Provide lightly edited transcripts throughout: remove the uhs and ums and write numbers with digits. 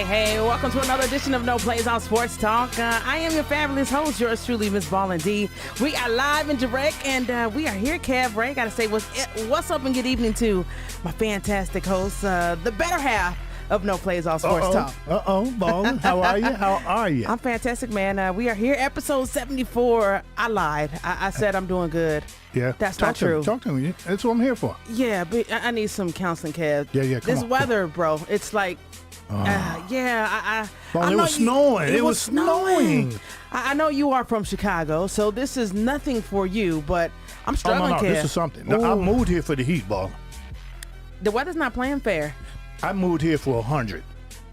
Hey, welcome to another edition of No Plays on Sports Talk. I am your fabulous host, yours truly, Miss Ballin D. We are live and direct, and we are here, Kev Ray. Got to say what's up and good evening to my fantastic host, the better half of No Plays on Sports Talk. Ballin, how are you? How are you? I'm fantastic, man. We are here, episode 74. I lied. I said I'm doing good. Yeah. That's not true. Talk to me. That's what I'm here for. Yeah, but I need some counseling, Kev. Yeah, This weather, bro, it's like... I know it was snowing. It was snowing. I know you are from Chicago, so this is nothing for you, but I'm struggling, no, Kev. this is something. Now, I moved here for the heat, Ball. The weather's not playing fair. I moved here for 100.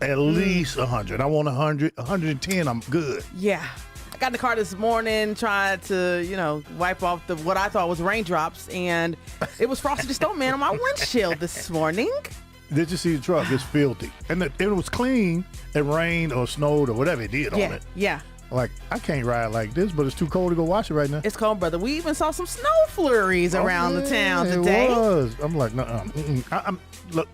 At least 100. I want 100. 110, I'm good. Yeah. I got in the car this morning, trying to, wipe off what I thought was raindrops, and it was frosty to snowman on my windshield this morning. Did you see the truck? It's filthy. And it was clean. It rained or snowed or whatever it did on it. Yeah. Like, I can't ride like this, but it's too cold to go wash it right now. It's cold, brother. We even saw some snow flurries around the town today. It was. I'm like, no. Look,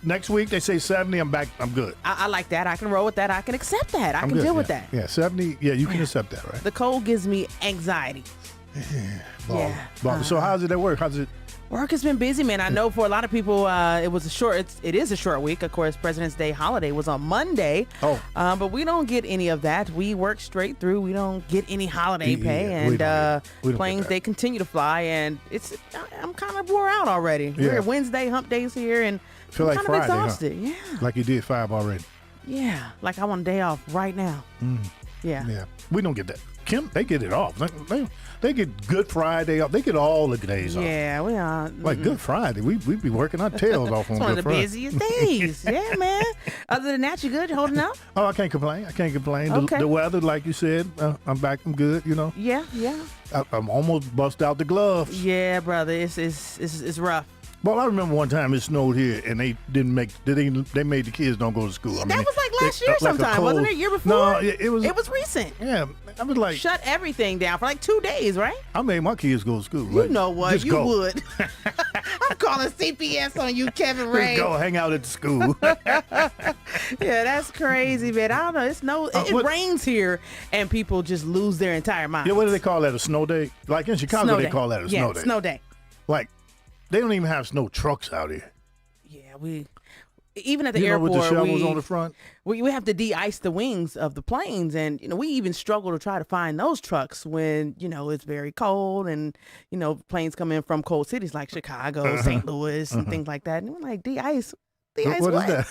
next week they say 70. I'm back. I'm good. I like that. I can roll with that. I can accept that. I can deal with that. Yeah, 70. Yeah, you can accept that, right? The cold gives me anxiety. So how's it at work? Work has been busy, man. I know for a lot of people, it is a short week. Of course, President's Day holiday was on Monday. But we don't get any of that. We work straight through. We don't get any holiday pay, and planes they continue to fly. And I'm kind of wore out already. Yeah. We're Wednesday, hump days here, and feel I'm like kind of Friday, exhausted. huh? Yeah, like you did 5 already. Yeah, like I want a day off right now. Yeah, we don't get that. Kim, they get it off. They get Good Friday off. They get all the days off. Yeah, we are. Like Good Friday, we be working our tails off on Good Friday. It's one of the busiest days. Yeah, man. Other than that, you good? You holding up? Oh, I can't complain. Okay. The weather, like you said, I'm back. I'm good. Yeah. I'm almost bust out the gloves. Yeah, brother. It's rough. Well, I remember one time it snowed here, and they didn't make. They made the kids don't go to school. That was like last year sometime, wasn't it? Year before? No, it was. It was recent. Yeah, I was like, shut everything down for like 2 days, right? I made my kids go to school. You know what? You go. would. I'm calling CPS on you, Kevin Ray. Just go hang out at the school. Yeah, that's crazy, man. I don't know. It rains here, and people just lose their entire minds. Yeah, what do they call that? A snow day? Like in Chicago, they call that a snow day. Snow day. Like. They don't even have snow trucks out here. Yeah, even at the airport, with the shovels on the front. We have to de-ice the wings of the planes, and we even struggle to try to find those trucks when it's very cold, and planes come in from cold cities like Chicago, St. Louis, and things like that. And we're like, de-ice. What is that?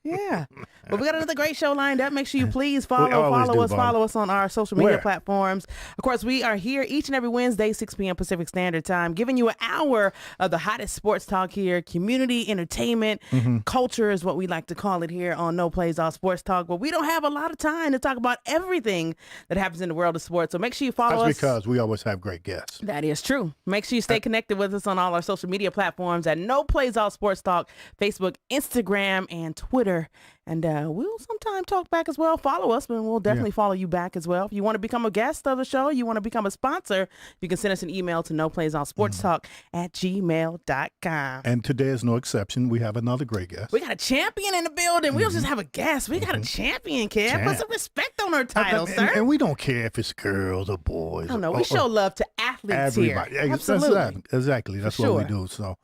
Yeah. But we got another great show lined up. Make sure you please follow us on our social media platforms. Of course, we are here each and every Wednesday, 6 p.m. Pacific Standard Time, giving you an hour of the hottest sports talk here, community entertainment, culture is what we like to call it here on No Plays All Sports Talk. But we don't have a lot of time to talk about everything that happens in the world of sports. So make sure you follow us. That's because we always have great guests. That is true. Make sure you stay connected with us on all our social media platforms at No Plays All Sports Talk, Facebook, Instagram, and Twitter. And we'll sometime talk back as well. Follow us, and we'll definitely follow you back as well. If you want to become a guest of the show, you want to become a sponsor, you can send us an email to noplaysalsportstalk@gmail.com. And today is no exception. We have another great guest. We got a champion in the building. We don't just have a guest. We got a champion, Kev. Put some respect on her title, sir. And we don't care if it's girls or boys. I don't know. We show love to athletes everybody. here. Absolutely. Exactly. That's what we do. So.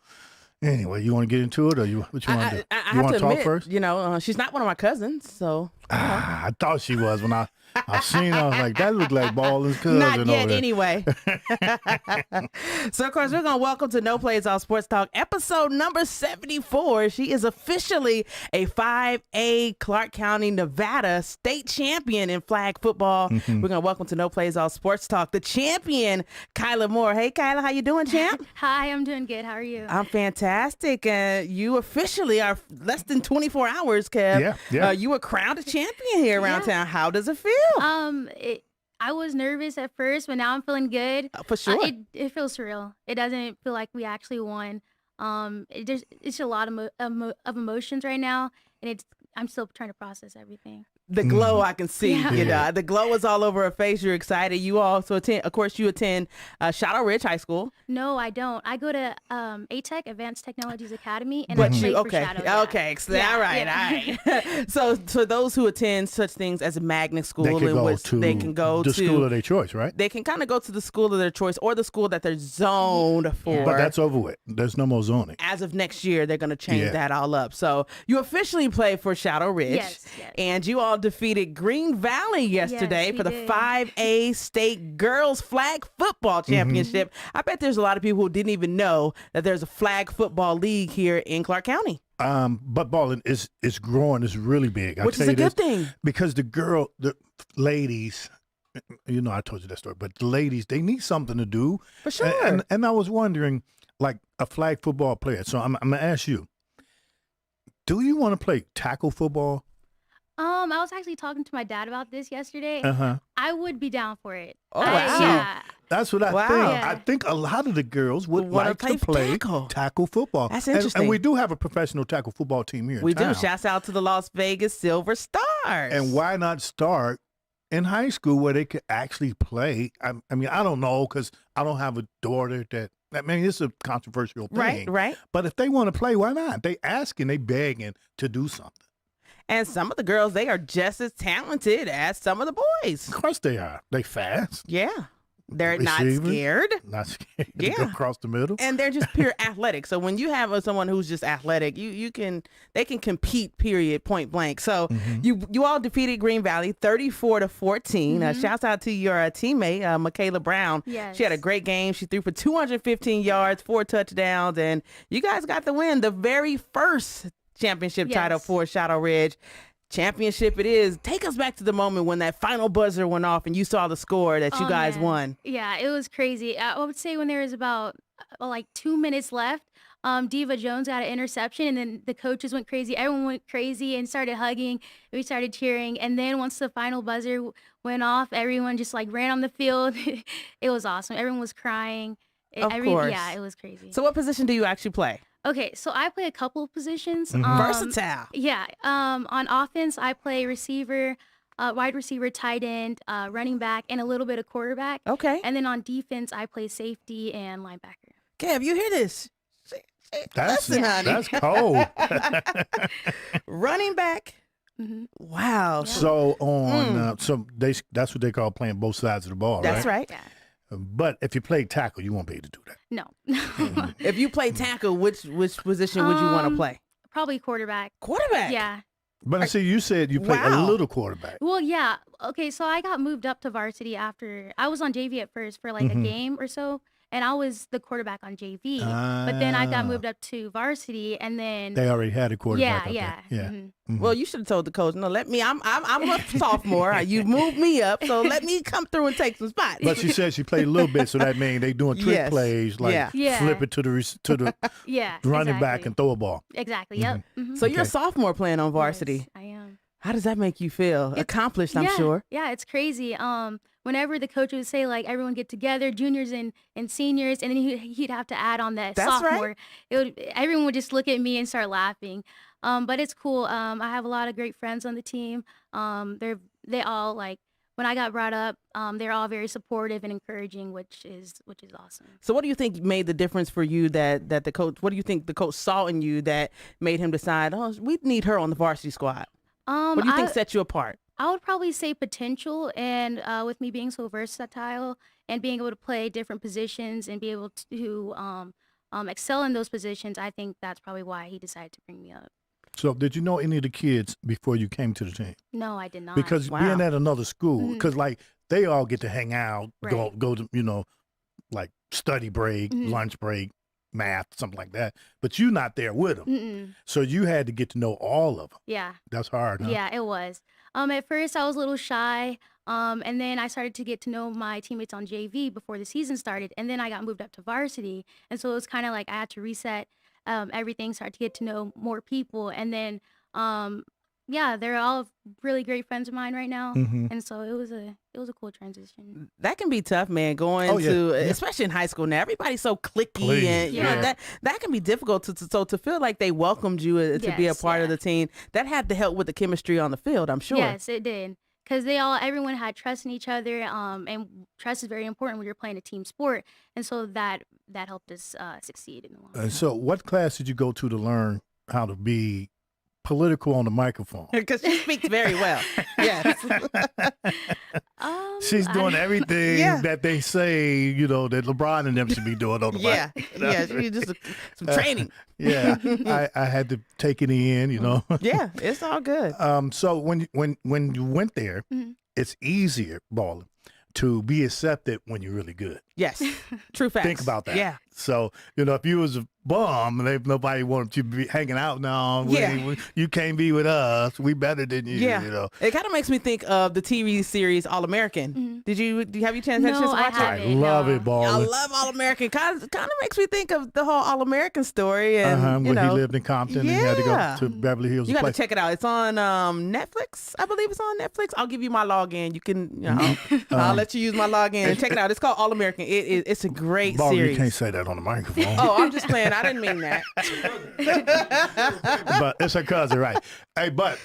Anyway, you want to get into it, or what you want to do? You want to talk first? She's not one of my cousins, so. I thought she was when I seen her. I was like, that looked like Ballin's cousin. Not yet, anyway. So, of course, we're going to welcome to No Plays All Sports Talk, episode number 74. She is officially a 5A Clark County, Nevada state champion in flag football. We're going to welcome to No Plays All Sports Talk the champion, Kyla Moore. Hey, Kyla, how you doing, champ? Hi, I'm doing good. How are you? I'm fantastic. You officially are less than 24 hours, Kev. Yeah. You were crowned a champion here around town. How does it feel? I was nervous at first, but now I'm feeling good. For sure. It feels surreal. It doesn't feel like we actually won. It's a lot of emotions right now, and I'm still trying to process everything. The glow I can see, you know, the glow is all over her face. You're excited. You also attend, of course, you attend Shadow Ridge High School. No, I don't. I go to ATEC, Advanced Technologies Academy, and But I play you, for Shadow. okay, all right. So for those who attend such things as a magnet school, they can go to the school of their choice, right? They can kind of go to the school of their choice or the school that they're zoned for. But that's over with. There's no more zoning. As of next year, they're going to change that all up. So you officially play for Shadow Ridge, and you all defeated Green Valley yesterday for the 5A State Girls Flag Football Championship. I bet there's a lot of people who didn't even know that there's a flag football league here in Clark County. But Ballin is growing. It's really big. Which is a good thing. Because the ladies, you know, I told you that story, but the ladies, they need something to do. For sure. And I was wondering, like a flag football player. So I'm going to ask you, do you want to play tackle football? I was actually talking to my dad about this yesterday. I would be down for it. Oh, wow. That's what I think. Yeah. I think a lot of the girls would like to play tackle football. That's interesting. And we do have a professional tackle football team here. We do. Shouts out to the Las Vegas Silver Stars. And why not start in high school where they could actually play? I mean, I don't know, because I don't have a daughter that. I mean, it's a controversial thing. Right. But if they want to play, why not? They asking, they begging to do something. And some of the girls, they are just as talented as some of the boys. Of course they are. They fast. Yeah. They're not scared. Not scared to go across the middle. And they're just pure athletic. So when you have someone who's just athletic, they can compete, period, point blank. So you all defeated Green Valley 34-14. Shouts out to your teammate, Michaela Brown. Yes. She had a great game. She threw for 215 yards, 4 touchdowns, and you guys got the win. The very first championship title for Shadow Ridge. Championship it is. Take us back to the moment when that final buzzer went off and you saw the score that you guys won. Yeah, it was crazy. I would say when there was about 2 minutes left, Diva Jones got an interception, and then the coaches went crazy. Everyone went crazy and started hugging. We started cheering, and then once the final buzzer went off, everyone just ran on the field. It was awesome. Everyone was crying. Of course. Yeah, it was crazy. So what position do you actually play? Okay, so I play a couple of positions. Versatile. Yeah. On offense, I play receiver, wide receiver, tight end, running back, and a little bit of quarterback. Okay. And then on defense, I play safety and linebacker. Kev, you hear this? Listen, honey. That's cold. Running back. Wow. Yeah. So that's what they call playing both sides of the ball, That's right. Yeah. But if you play tackle, you won't be able to do that. No. If you play tackle, which position would you want to play? Probably quarterback. Quarterback? Yeah. But see, you said you play a little quarterback. Well, yeah. Okay, so I got moved up to varsity after I was on JV at first for a game or so. And I was the quarterback on JV, but then I got moved up to varsity, and then they already had a quarterback. Yeah. Well, you should have told the coach, no, I'm a sophomore. You moved me up, so let me come through and take some spots. But she said she played a little bit, so that means they doing trick plays, like flip it to the running back and throw a ball. Exactly. Yep. So you're a sophomore playing on varsity. Yes, I am. How does that make you feel? Accomplished, I'm sure. Yeah, it's crazy. Whenever the coach would say everyone get together, juniors and seniors, and then he'd have to add on that sophomore. Right. Everyone would just look at me and start laughing. But it's cool. I have a lot of great friends on the team. They all when I got brought up, they're all very supportive and encouraging, which is awesome. So what do you think made the difference for you that the coach? What do you think the coach saw in you that made him decide, we need her on the varsity squad? What do you think set you apart? I would probably say potential, and with me being so versatile and being able to play different positions and be able to excel in those positions, I think that's probably why he decided to bring me up. So did you know any of the kids before you came to the team? No, I did not. Because being at another school, because they all get to hang out, go to, study break, lunch break, math, something like that. But you're not there with them. So you had to get to know all of them. Yeah. That's hard, huh? Yeah, it was. At first, I was a little shy, and then I started to get to know my teammates on JV before the season started, and then I got moved up to varsity, and so it was kind of I had to reset everything, start to get to know more people, and then Yeah, they're all really great friends of mine right now, and so it was a cool transition. That can be tough, man. Especially in high school now, everybody's so cliquey, and you know that can be difficult. To feel like they welcomed you to be a part of the team, that had to help with the chemistry on the field, I'm sure. Yes, it did. Because everyone had trust in each other, and trust is very important when you're playing a team sport, and so that helped us succeed in the long run. So, what class did you go to learn how to be political on the microphone? Because she speaks very well. Yes. She's doing everything that they say, you know, that LeBron and them should be doing on the mic. Yeah, she just some training. I had to take it in, you know. Yeah, it's all good. So when you went there, it's easier, Ballin, to be accepted when you're really good. Yes, true facts. Think about that. Yeah. So, you know, if you was a bum and if nobody wanted you to be hanging out now, you can't be with us. We better than you, you know. It kind of makes me think of the TV series All American. Do you have you chance to watch it? I love it, Ballin. I love All American. Kind of makes me think of the whole All American story. And, when he lived in Compton and he had to go to Beverly Hills. You got to check it out. It's on Netflix. I believe it's on Netflix. I'll give you my login. You can, I'll let you use my login and check it out. It's called All American. It's a great series. You can't say that on the microphone. Oh, I'm just playing. I didn't mean that. But it's her cousin, right? Hey, but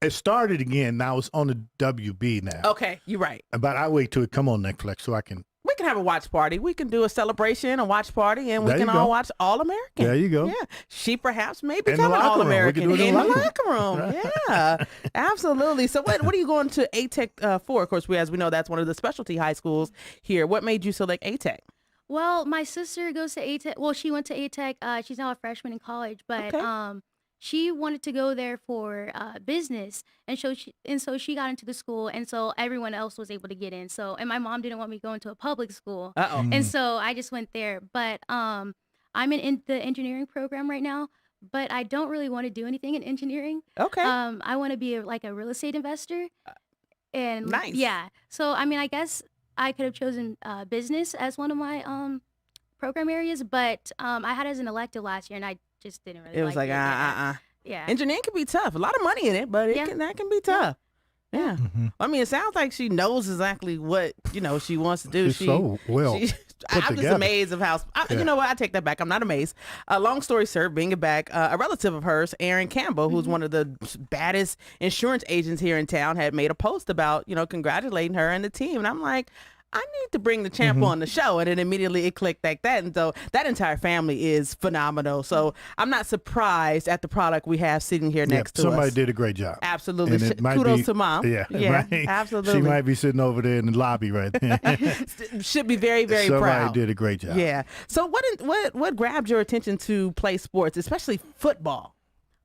it started again. Now it's on the WB now. Okay, you're right. But I wait till it come on Netflix so I can. We can have a watch party. We can do a celebration, a watch party, and we can all watch All American. There you go. Yeah, she perhaps may become an All American in the locker room. Yeah, absolutely. So, what are you going to ATEC for? Of course, as we know, that's one of the specialty high schools here. What made you select ATEC? Well, my sister goes to ATEC. Well, she went to ATEC. She's now a freshman in college, but she wanted to go there for business, and so she got into the school, and so everyone else was able to get in. So, and my mom didn't want me going to a public school, and so I just went there. But I'm in the engineering program right now, but I don't really want to do anything in engineering. Okay. I want to be a real estate investor, and nice. Yeah. So I mean, I guess I could have chosen business as one of my program areas, but I had it as an elective last year, and I just didn't really. It was like Yeah. Engineering can be tough. A lot of money in it, but that can be tough. Yeah. I mean, it sounds like she knows exactly what she wants to do. She's so well. I'm just amazed of how. You know what? I take that back. I'm not amazed. Long story short, bringing it back, a relative of hers, Aaron Campbell, who's one of the baddest insurance agents here in town, had made a post about congratulating her and the team, and I'm like, I need to bring the champ on the show. And then immediately it clicked like that. And so that entire family is phenomenal. So I'm not surprised at the product we have sitting here next to us. Somebody did a great job. Absolutely. Kudos to Mom. Yeah, right. Absolutely. She might be sitting over there in the lobby right there. Should be very, very proud. Somebody did a great job. Yeah. So what grabbed your attention to play sports, especially football?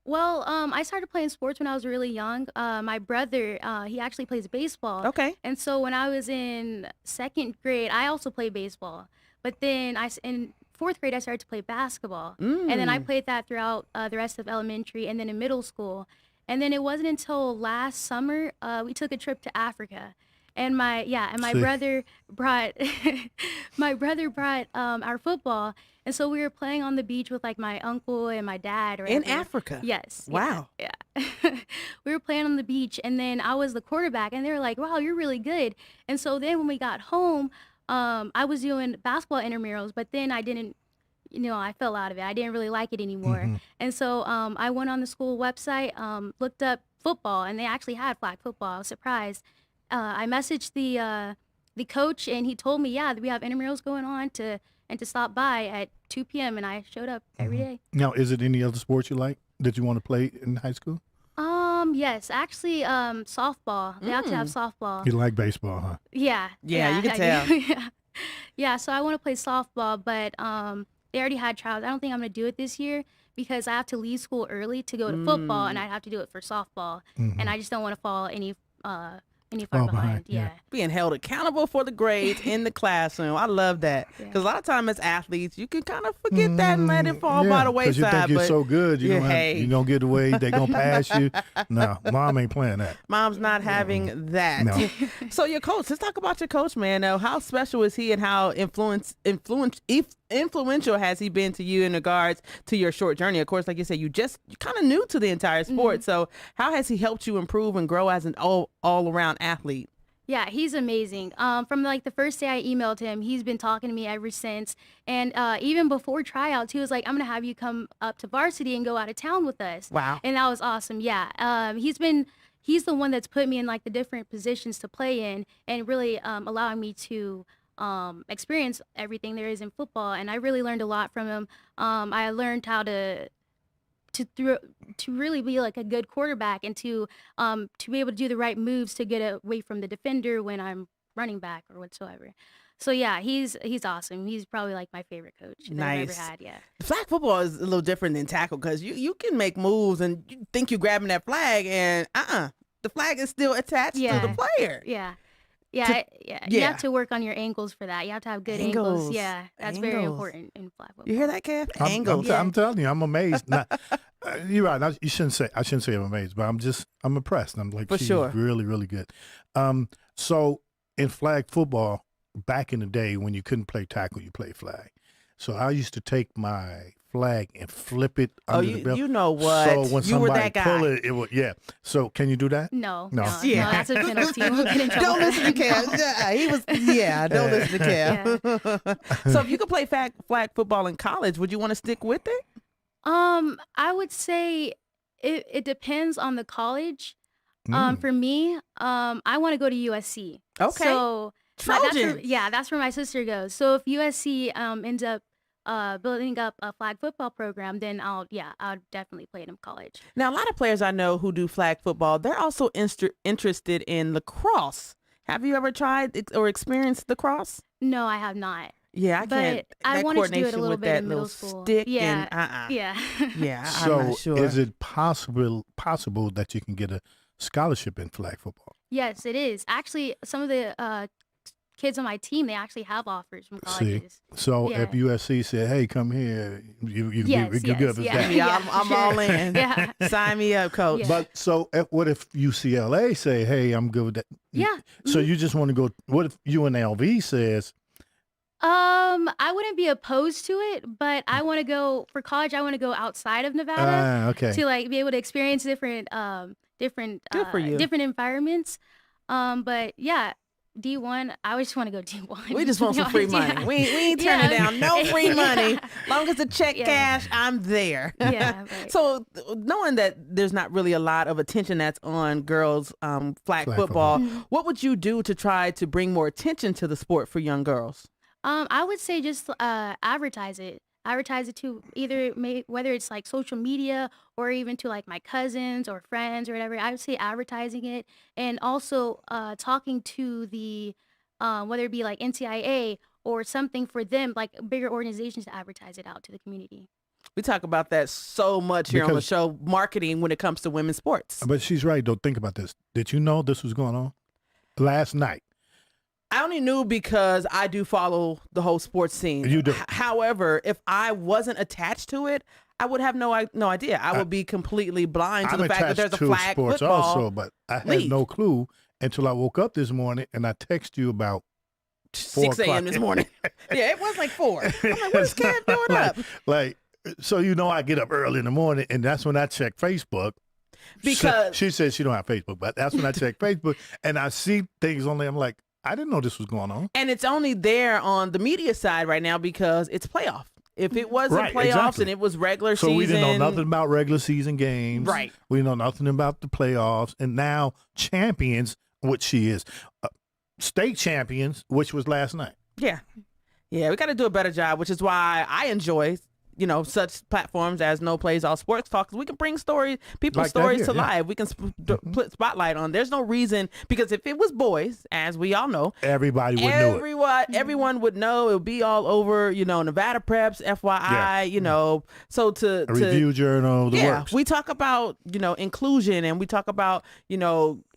Well, I started playing sports when I was really young. My brother, he actually plays baseball. Okay. And so when I was in second grade, I also played baseball. But then in fourth grade, I started to play basketball. And then I played that throughout the rest of elementary and then in middle school. And then it wasn't until last summer, we took a trip to Africa. And my brother brought our football. And so we were playing on the beach with my uncle and my dad. In Africa? Yes. Wow. Yeah. We were playing on the beach, and then I was the quarterback, and they were like, wow, you're really good. And so then when we got home, I was doing basketball intramurals, but then I didn't, I fell out of it. I didn't really like it anymore. And so I went on the school website, looked up football, and they actually had flag football. I was surprised. I messaged the coach, and he told me, yeah, we have intramurals going on to stop by at 2 p.m. and I showed up every day. Now, is it any other sports you like that you want to play in high school? Yes, actually, softball. They actually have softball. You like baseball, huh? Yeah. Yeah, you can tell. Yeah, so I want to play softball, but they already had trials. I don't think I'm going to do it this year because I have to leave school early to go to football, and I'd have to do it for softball, and I just don't want to fall any far behind. Yeah. Being held accountable for the grades in the classroom. I love that. Because a lot of times as athletes, you can kind of forget that and let it fall by the wayside. Because you think you're so good, you're going to get away, they're going to pass you. No, Mom ain't playing that. Mom's not having that. No. So your coach, let's talk about your coach, man. How special is he and how influential influential has he been to you in regards to your short journey? Of course, like you said, you're kind of new to the entire sport. So how has he helped you improve and grow as an all-around athlete? Yeah, he's amazing. From like the first day I emailed him, he's been talking to me ever since. And even before tryouts, he was like, "I'm gonna have you come up to varsity and go out of town with us." Wow. And that was awesome. Yeah. He's the one that's put me in like the different positions to play in, and really allowing me to experience everything there is in football. And I really learned a lot from him. I learned how to really be like a good quarterback, and to be able to do the right moves to get away from the defender when I'm running back or whatsoever. So yeah, he's awesome. He's probably like my favorite coach that I've ever had. Yeah. Flag football is a little different than tackle, because you can make moves and you think you're grabbing that flag, and the flag is still attached to the player. Yeah. Yeah, You have to work on your angles for that. You have to have good angles. Yeah, that's very important in flag football. You hear that, Kev? Angles. I'm telling you, I'm amazed. Now, you're right. I shouldn't say I'm amazed, but I'm impressed. I'm like, she's really, really good. So in flag football, back in the day when you couldn't play tackle, you played flag. So I used to take my flag and flip it under the belt. You know what? So when you were that guy. pull it, So can you do that? No. Yeah. No, that's a penalty. We'll get in trouble. Don't listen to Kev. Don't listen to Kev. Yeah. So if you could play flag football in college, would you want to stick with it? I would say it depends on the college. For me, I want to go to USC. Okay. So Trojan. that's where my sister goes. So if USC ends up building up a flag football program, then I'll definitely play it in college. Now, a lot of players I know who do flag football, they're also interested in lacrosse. Have you ever tried or experienced lacrosse? No, I have not. Yeah, I can't. But I wanted to do it a little bit in middle school. Stick yeah, and yeah. So I'm not sure. is it possible that you can get a scholarship in flag football? Yes, it is. Actually, some of the kids on my team, they actually have offers from colleges. So if USC said, "Hey, come here," you good with that? Yeah, I'm all in. Yeah. Sign me up, coach. Yeah. But so what if UCLA say, "Hey, I'm good with that"? Yeah. So you just want to go? What if UNLV says? I wouldn't be opposed to it, but I want to go for college. I want to go outside of Nevada to like be able to experience different different environments. But yeah, D1. I just want to go D1. We just want some free money. We ain't turning down no free money. Long as the check cash, I'm there. Yeah. Right. So knowing that there's not really a lot of attention that's on girls flag football, what would you do to try to bring more attention to the sport for young girls? I would say just advertise it. Advertise it to whether it's like social media or even to like my cousins or friends or whatever. I would say advertising it, and also talking to the whether it be like NCIA or something for them, like bigger organizations, to advertise it out to the community. We talk about that so much here on the show, marketing when it comes to women's sports. But she's right, though. Think about this. Did you know this was going on last night? I only knew because I do follow the whole sports scene. You do. However, if I wasn't attached to it, I would have no idea. I would be completely blind to the fact that there's a flag sports football also, but I had no clue until I woke up this morning and I texted you about 6 a.m. this morning. Yeah, it was like 4. I'm like, what's Kev doing up? So I get up early in the morning, and that's when I check Facebook. Because she said she don't have Facebook, but that's when I check Facebook and I see things on there. I'm like, I didn't know this was going on. And it's only there on the media side right now because it's playoff. If it wasn't playoffs and it was regular season. So we didn't know nothing about regular season games. Right. We know nothing about the playoffs. And now champions, which she is, state champions, which was last night. Yeah. Yeah, we got to do a better job, which is why I enjoy such platforms as No Plays All Sports Talk, because we can bring people's stories to life. We can put spotlight on. There's no reason, because if it was boys, as we all know, everybody would know it. Everyone would know. It would be all over, Nevada Preps, FYI, so to Review Journal, the works. We talk about, inclusion, and we talk about,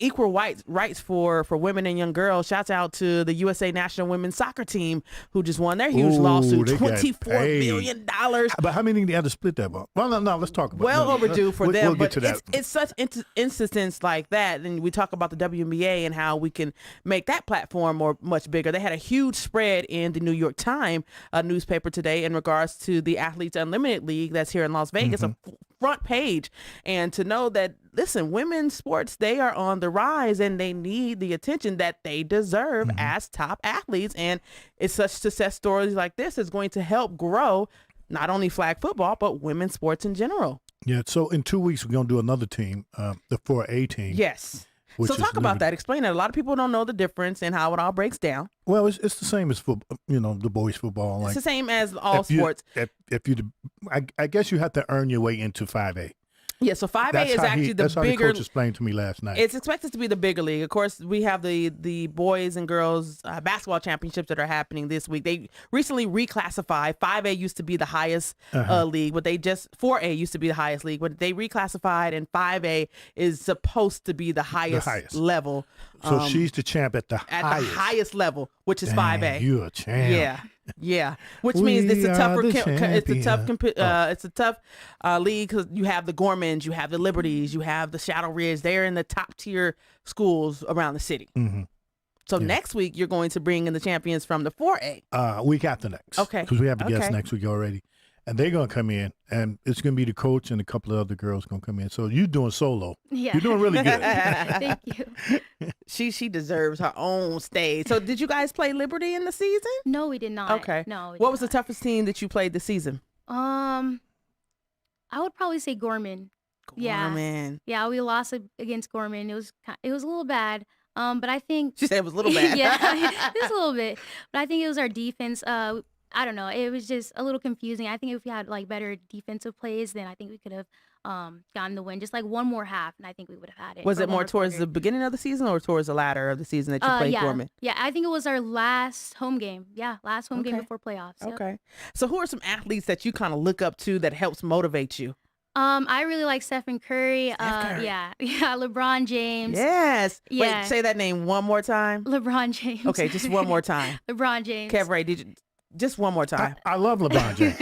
equal rights for women and young girls. Shouts out to the USA National Women's Soccer Team, who just won their huge lawsuit, $24 million years. But how many they had to split that ball? Well, no, let's talk about it. Well overdue for them. We'll but get to that. It's such instances like that. And we talk about the WNBA and how we can make that platform much bigger. They had a huge spread in the New York Times newspaper today in regards to the Athletes Unlimited League that's here in Las Vegas, a front page. And to know that, listen, women's sports, they are on the rise and they need the attention that they deserve as top athletes. And it's such success stories like this is going to help grow not only flag football, but women's sports in general. Yeah. So in 2 weeks, we're going to do another team, the 4A team. Yes. So talk about that. Explain that. A lot of people don't know the difference and how it all breaks down. Well, it's the same as football, the boys' football. It's the same as all sports. I guess you have to earn your way into 5A. Yeah, so 5A is actually the that's bigger. That's how the coach explained to me last night. It's expected to be the bigger league. Of course, we have the boys and girls basketball championships that are happening this week. They recently reclassified. 5A used to be the highest league, but 4A used to be the highest league, but they reclassified, and 5A is supposed to be the highest level. So she's the champ at the highest level, which is 5A. You're a champ. Yeah. Which means it's a tough league because you have the Gormans, you have the Liberties, you have the Shadow Ridge. They're in the top tier schools around the city. So next week you're going to bring in the champions from the 4A. Week after next. Okay. Because we have a guest next week already. And they're going to come in, and it's going to be the coach and a couple of other girls going to come in. So you're doing solo. Yeah. You're doing really good. Thank you. She deserves her own stage. So did you guys play Liberty in the season? No, we did not. Okay. No. What was the toughest team that you played this season? I would probably say Gorman. Gorman. Yeah, we lost against Gorman. It was a little bad. But I think she said it was a little bad. Yeah, it was a little bit. But I think it was our defense. I don't know. It was just a little confusing. I think if we had like better defensive plays, then I think we could have gotten the win. Just like one more half, and I think we would have had it. Was it more towards the beginning of the season or towards the latter of the season that you played Gorman? Yeah, I think it was our last home game. Yeah, last home game before playoffs. Yep. Okay. So who are some athletes that you kind of look up to that helps motivate you? I really like Stephen Curry. Yeah, LeBron James. Yes. Yeah. Wait, say that name one more time. LeBron James. Okay, just one more time. LeBron James. Kev Ray, did you just one more time? I love LeBron James.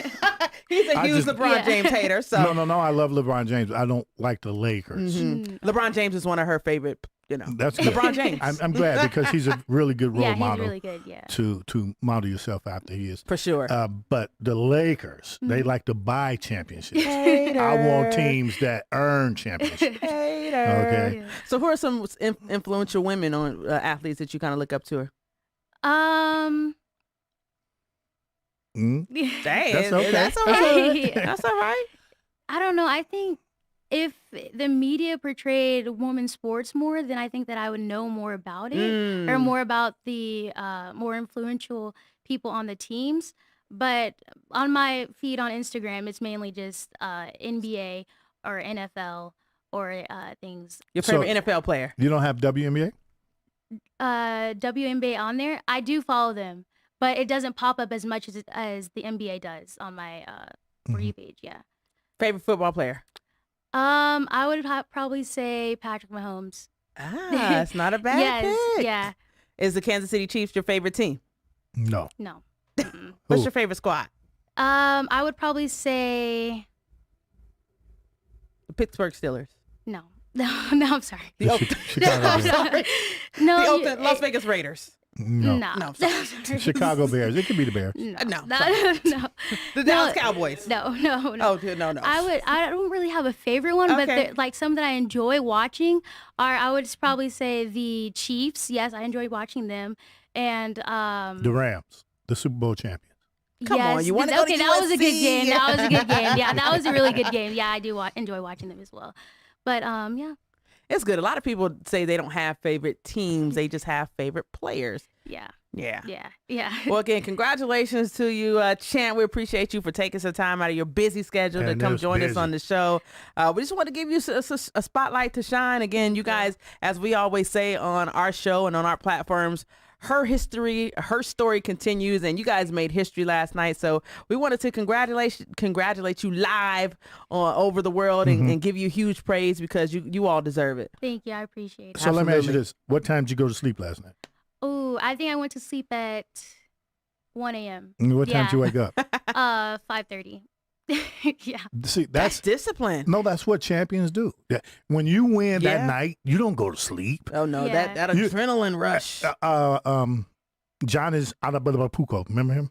He's a huge LeBron James hater. So no. I love LeBron James. I don't like the Lakers. LeBron James is one of her favorite. That's good. LeBron James. I'm glad because he's a really good role model. He's really good. Yeah. To model yourself after he is for sure. But the Lakers, they like to buy championships. I want teams that earn championships. Okay. Yeah. So who are some influential women on athletes that you kind of look up to her? Dang, that's okay. That's all right. That's all right. I don't know. I think if the media portrayed women's sports more, then I think that I would know more about it or more about the more influential people on the teams. But on my feed on Instagram, it's mainly just NBA or NFL or things. Your favorite NFL player? You don't have WNBA? WNBA on there. I do follow them, but it doesn't pop up as much as the NBA does on my For You page. Yeah. Favorite football player? I would probably say Patrick Mahomes. It's not a bad pick. Yeah. Is the Kansas City Chiefs your favorite team? No. What's your favorite squad? I would probably say the Pittsburgh Steelers. No, I'm sorry. The Las Vegas Raiders. No. Chicago Bears. It could be the Bears. No. The Dallas Cowboys. No. Oh, no. I don't really have a favorite one, but like some that I enjoy watching I would probably say the Chiefs. Yes, I enjoy watching them, and the Rams, the Super Bowl champions. Come on, you want to go to USC? That was a good game. That was a good game. Yeah, that was a really good game. Yeah, I do enjoy watching them as well. But yeah. It's good. A lot of people say they don't have favorite teams. They just have favorite players. Yeah. Well, again, congratulations to you, Chant. We appreciate you for taking some time out of your busy schedule to come join us on the show. We just want to give you a spotlight to shine. Again, you guys, as we always say on our show and on our platforms, her story continues, and you guys made history last night. So we wanted to congratulate you live over the world and give you huge praise because you all deserve it. Thank you. I appreciate it. So let me ask you this. What time did you go to sleep last night? Oh, I think I went to sleep at 1 a.m. What time did you wake up? 5:30. Yeah. See, that's discipline. No, that's what champions do. Yeah. When you win that night, you don't go to sleep. Oh no, that adrenaline rush. Giannis Antetokounmpo, remember him?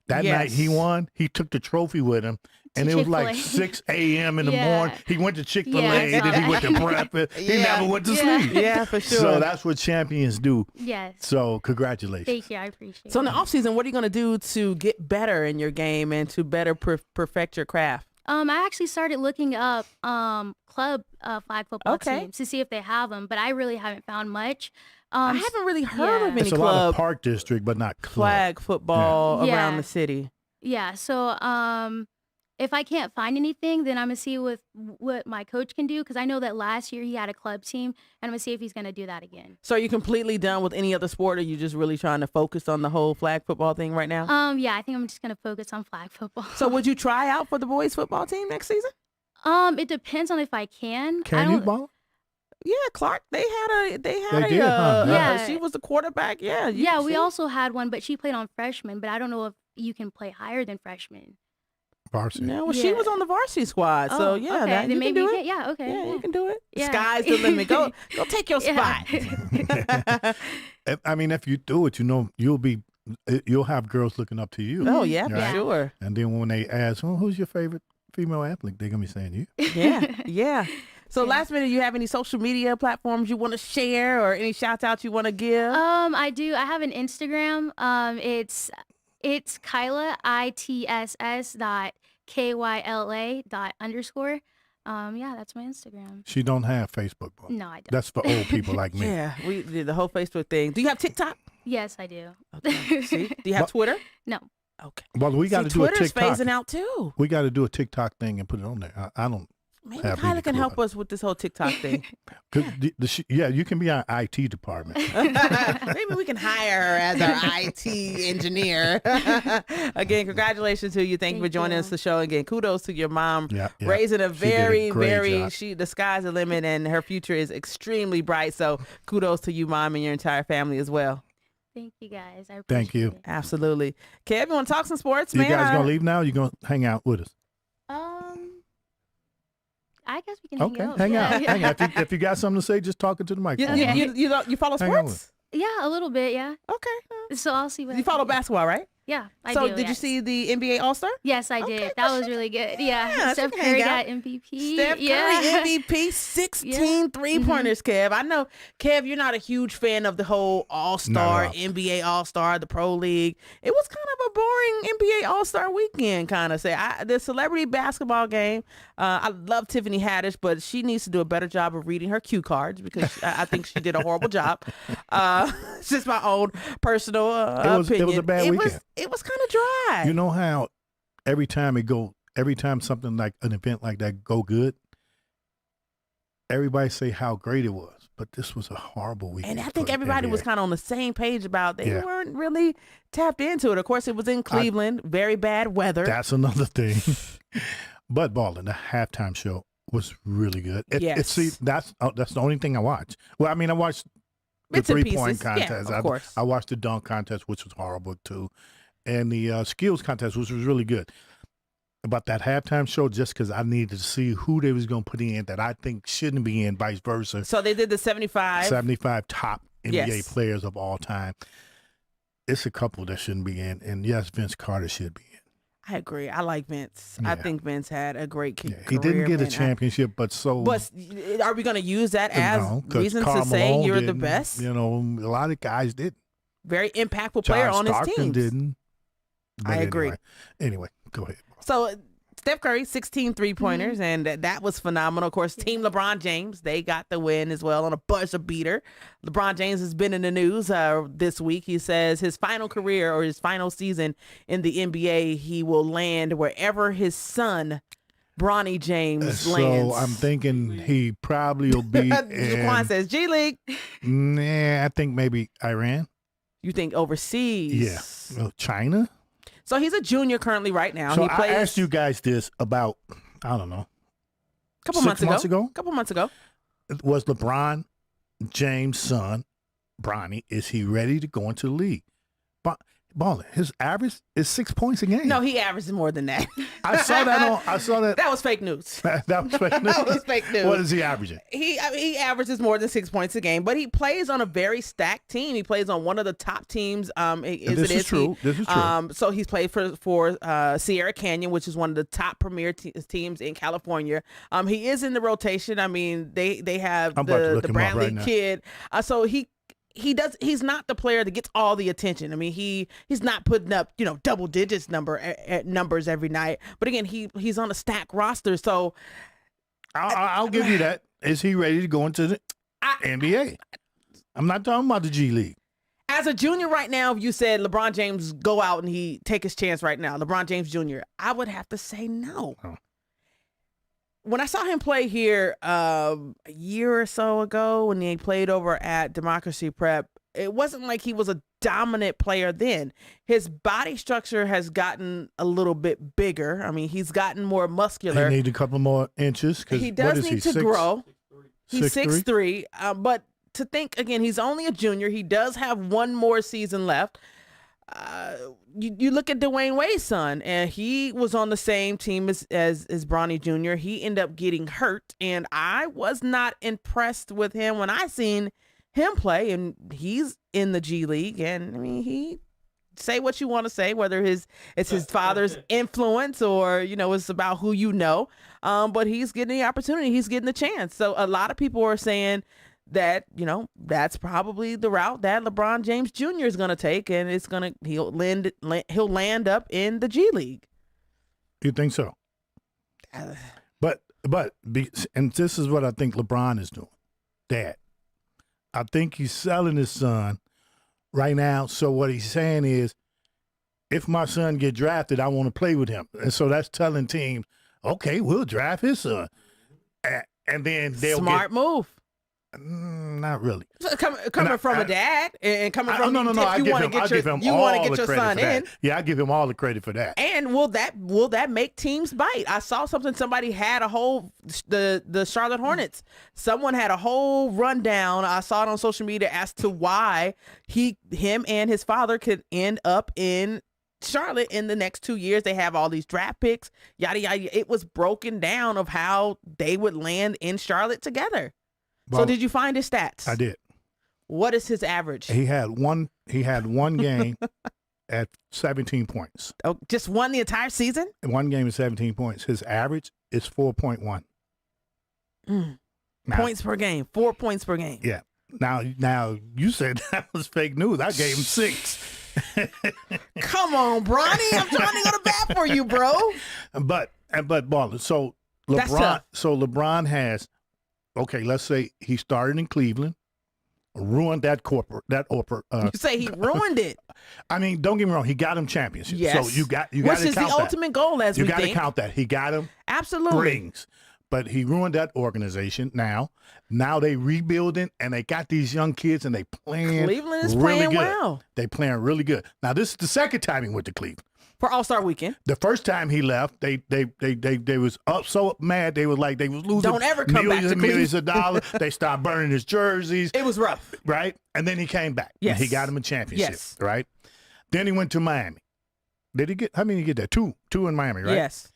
That night he won, he took the trophy with him, and it was like 6 a.m. in the morning. He went to Chick-fil-A, then he went to breakfast. He never went to sleep. Yeah, for sure. So that's what champions do. Yes. So congratulations. Thank you. I appreciate it. So in the offseason, what are you going to do to get better in your game and to better perfect your craft? I actually started looking up club flag football teams to see if they have them, but I really haven't found much. I haven't really heard of any it's a club lot of park district, but not club. flag football around the city. Yeah. So if I can't find anything, then I'm gonna see what my coach can do, because I know that last year he had a club team, and I'm gonna see if he's gonna do that again. So are you completely done with any other sport, or are you just really trying to focus on the whole flag football thing right now? Yeah, I think I'm just gonna focus on flag football. So would you try out for the boys football team next season? It depends on if I can. Can you ball? Yeah, Clark. They did, huh? She was the quarterback. Yeah. We also had one, but she played on freshman. But I don't know if you can play higher than freshman. Varsity. No, well, she was on the varsity squad. So okay. then maybe can do it. Yeah, okay. Yeah, you can do it. Yeah. Sky's the limit. Go take your spot. I mean, if you do it, you'll have girls looking up to you. Oh yeah, for sure. And then when they ask, who's your favorite female athlete, they're gonna be saying you. Yeah. So last minute, you have any social media platforms you want to share, or any shout outs you want to give? I do. I have an Instagram. It's Kyla ITSS.KYLA._. That's my Instagram. She don't have Facebook, bro. No, I don't. That's for old people like me. Yeah, we did the whole Facebook thing. Do you have TikTok? Yes, I do. Okay. See? Do you have Twitter? No. Okay. Well, we got to do a TikTok. Twitter's phasing out too. We got to do a TikTok thing and put it on there. I don't. Maybe Kyla can help us with this whole TikTok thing. You can be our IT department. Maybe we can hire her as our IT engineer. Again, congratulations to you. Thank you for joining us on the show. Again, kudos to your mom. Raising a very, the sky's the limit, and her future is extremely bright. So kudos to you, Mom, and your entire family as well. Thank you, guys. I appreciate Thank you. it. Absolutely. Kev, you want to talk some sports, man? You guys going to leave now, or you going to hang out with us? I guess we can hang out. Hang out. If you got something to say, just talk into the microphone. You follow sports? Yeah, a little bit, yeah. Okay. So I'll see what you follow basketball, right? Yeah, I do. So did you see the NBA All-Star? Yes, I did. That was really good. Yeah. Steph Curry got MVP. Steph Curry MVP, 16 three-pointers, Kev. I know, Kev, you're not a huge fan of the whole All-Star, NBA All-Star, the Pro League. It was kind of a boring NBA All-Star weekend, kind of. The celebrity basketball game, I love Tiffany Haddish, but she needs to do a better job of reading her cue cards, because I think she did a horrible job. It's just my own personal opinion. It was a bad weekend. It was kind of dry. You know how every time something like an event like that go good, everybody say how great it was, but this was a horrible weekend. And I think everybody was kind of on the same page about they weren't really tapped into it. Of course, it was in Cleveland, very bad weather. That's another thing. But Ballin, the halftime show was really good. That's the only thing I watched. Well, I mean, I watched the 3-point contest. Of course. I watched the dunk contest, which was horrible too, and the skills contest, which was really good. About that halftime show, just because I needed to see who they was going to put in that I think shouldn't be in, vice versa. So they did the 75 top NBA players of all time. It's a couple that shouldn't be in, and yes, Vince Carter should be in. I agree. I like Vince. I think Vince had a great career. He didn't get a championship, but are we going to use that as reason to say you're the best? You know, a lot of guys did. Very impactful player on his team. Didn't. I agree. Anyway, go ahead. So Steph Curry, 16 three-pointers, and that was phenomenal. Of course, Team LeBron James, they got the win as well on a buzzer beater. LeBron James has been in the news this week. He says his final career or his final season in the NBA, he will land wherever his son, Bronny James, lands. So I'm thinking he probably will be Jaquan says G League. Nah, I think maybe Iran. You think overseas? Yeah. Well, China? So he's a junior currently right now. So I asked you guys this about, I don't know, a couple months ago. Was LeBron James' son, Bronny, is he ready to go into the league? Ballin, his average is 6 points a game. No, he averages more than that. I saw that. That was fake news. That was fake news. That was fake news. What is he averaging? He averages more than 6 points a game, but he plays on a very stacked team. He plays on one of the top teams. This is true. So he's played for Sierra Canyon, which is one of the top premier teams in California. He is in the rotation. I mean, they have the Bradley kid. So he's not the player that gets all the attention. I mean, he's not putting up, double digits numbers every night. But again, he's on a stacked roster. So I'll give you that. Is he ready to go into the NBA? I'm not talking about the G League. As a junior right now, if you said LeBron James go out and he take his chance right now, LeBron James Jr., I would have to say no. Oh. When I saw him play here a year or so ago when he played over at Democracy Prep, it wasn't like he was a dominant player then. His body structure has gotten a little bit bigger. I mean, he's gotten more muscular. He needs a couple more inches. He does need to grow. He's 6'3", but to think, again, he's only a junior. He does have one more season left. You look at Dwayne Wade's son, and he was on the same team as Bronny Jr. He ended up getting hurt, and I was not impressed with him when I seen him play, and he's in the G League, and I mean, he say what you want to say, whether it's his father's influence or, it's about who but he's getting the opportunity, he's getting the chance. So a lot of people are saying that, that's probably the route that LeBron James Jr. is going to take, and he'll land up in the G League. You think so? But and this is what I think LeBron is doing. Dad, I think he's selling his son right now. So what he's saying is, if my son get drafted, I want to play with him. And so that's telling teams, okay, we'll draft his son. And then they'll Smart move. Not really. Coming from a dad and coming from no. I give him all the credit for that. Yeah, I give him all the credit for that. And will that make teams bite? I saw somebody had the Charlotte Hornets. Someone had a whole rundown. I saw it on social media as to why him and his father could end up in Charlotte in the next 2 years. They have all these draft picks, yada yada. It was broken down of how they would land in Charlotte together. So did you find his stats? I did. What is his average? He had one game at 17 points. Oh, just won the entire season? One game at 17 points. His average is 4.1. Points per game. 4 points per game. Yeah. Now you said that was fake news. I gave him 6. Come on, Bronny. I'm trying to go to bat for you, bro. But Ballin. So LeBron has. Okay, let's say he started in Cleveland, ruined that you say he ruined it. I mean, don't get me wrong, he got him championships. Yes. So you got to count that. Which is the ultimate goal, as we think. You got to count that. He got him absolutely rings. But he ruined that organization. Now they rebuilding, and they got these young kids, and they playing. Cleveland is really playing good. well. They playing really good. Now this is the second time he went to Cleveland. For All-Star Weekend. The first time he left, they was up so mad they was losing. Don't ever come back to millions of dollars. They started burning his jerseys. It was rough, right? And then he came back. Yes, and he got him a championship. Yes, right. Then he went to Miami. Did he get? How many did he get there? Two in Miami, right? Yes,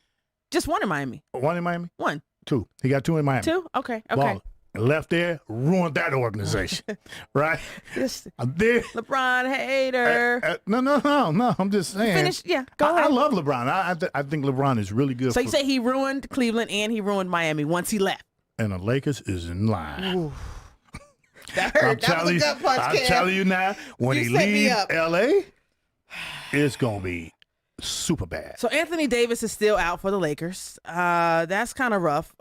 just one in Miami. One in Miami. One. 2. He got 2 in Miami. 2. Okay. Ball. Left there, ruined that organization, right? LeBron hater. No. I'm just saying. Finish. Yeah, go ahead. I love LeBron. I think LeBron is really good. So you say he ruined Cleveland and he ruined Miami once he left. And the Lakers is in line. Ooh. That hurt. That was a gut punch, I'm telling you now, when he leaves L.A., it's going to be super bad. So Anthony Davis is still out for the Lakers. That's kind of rough.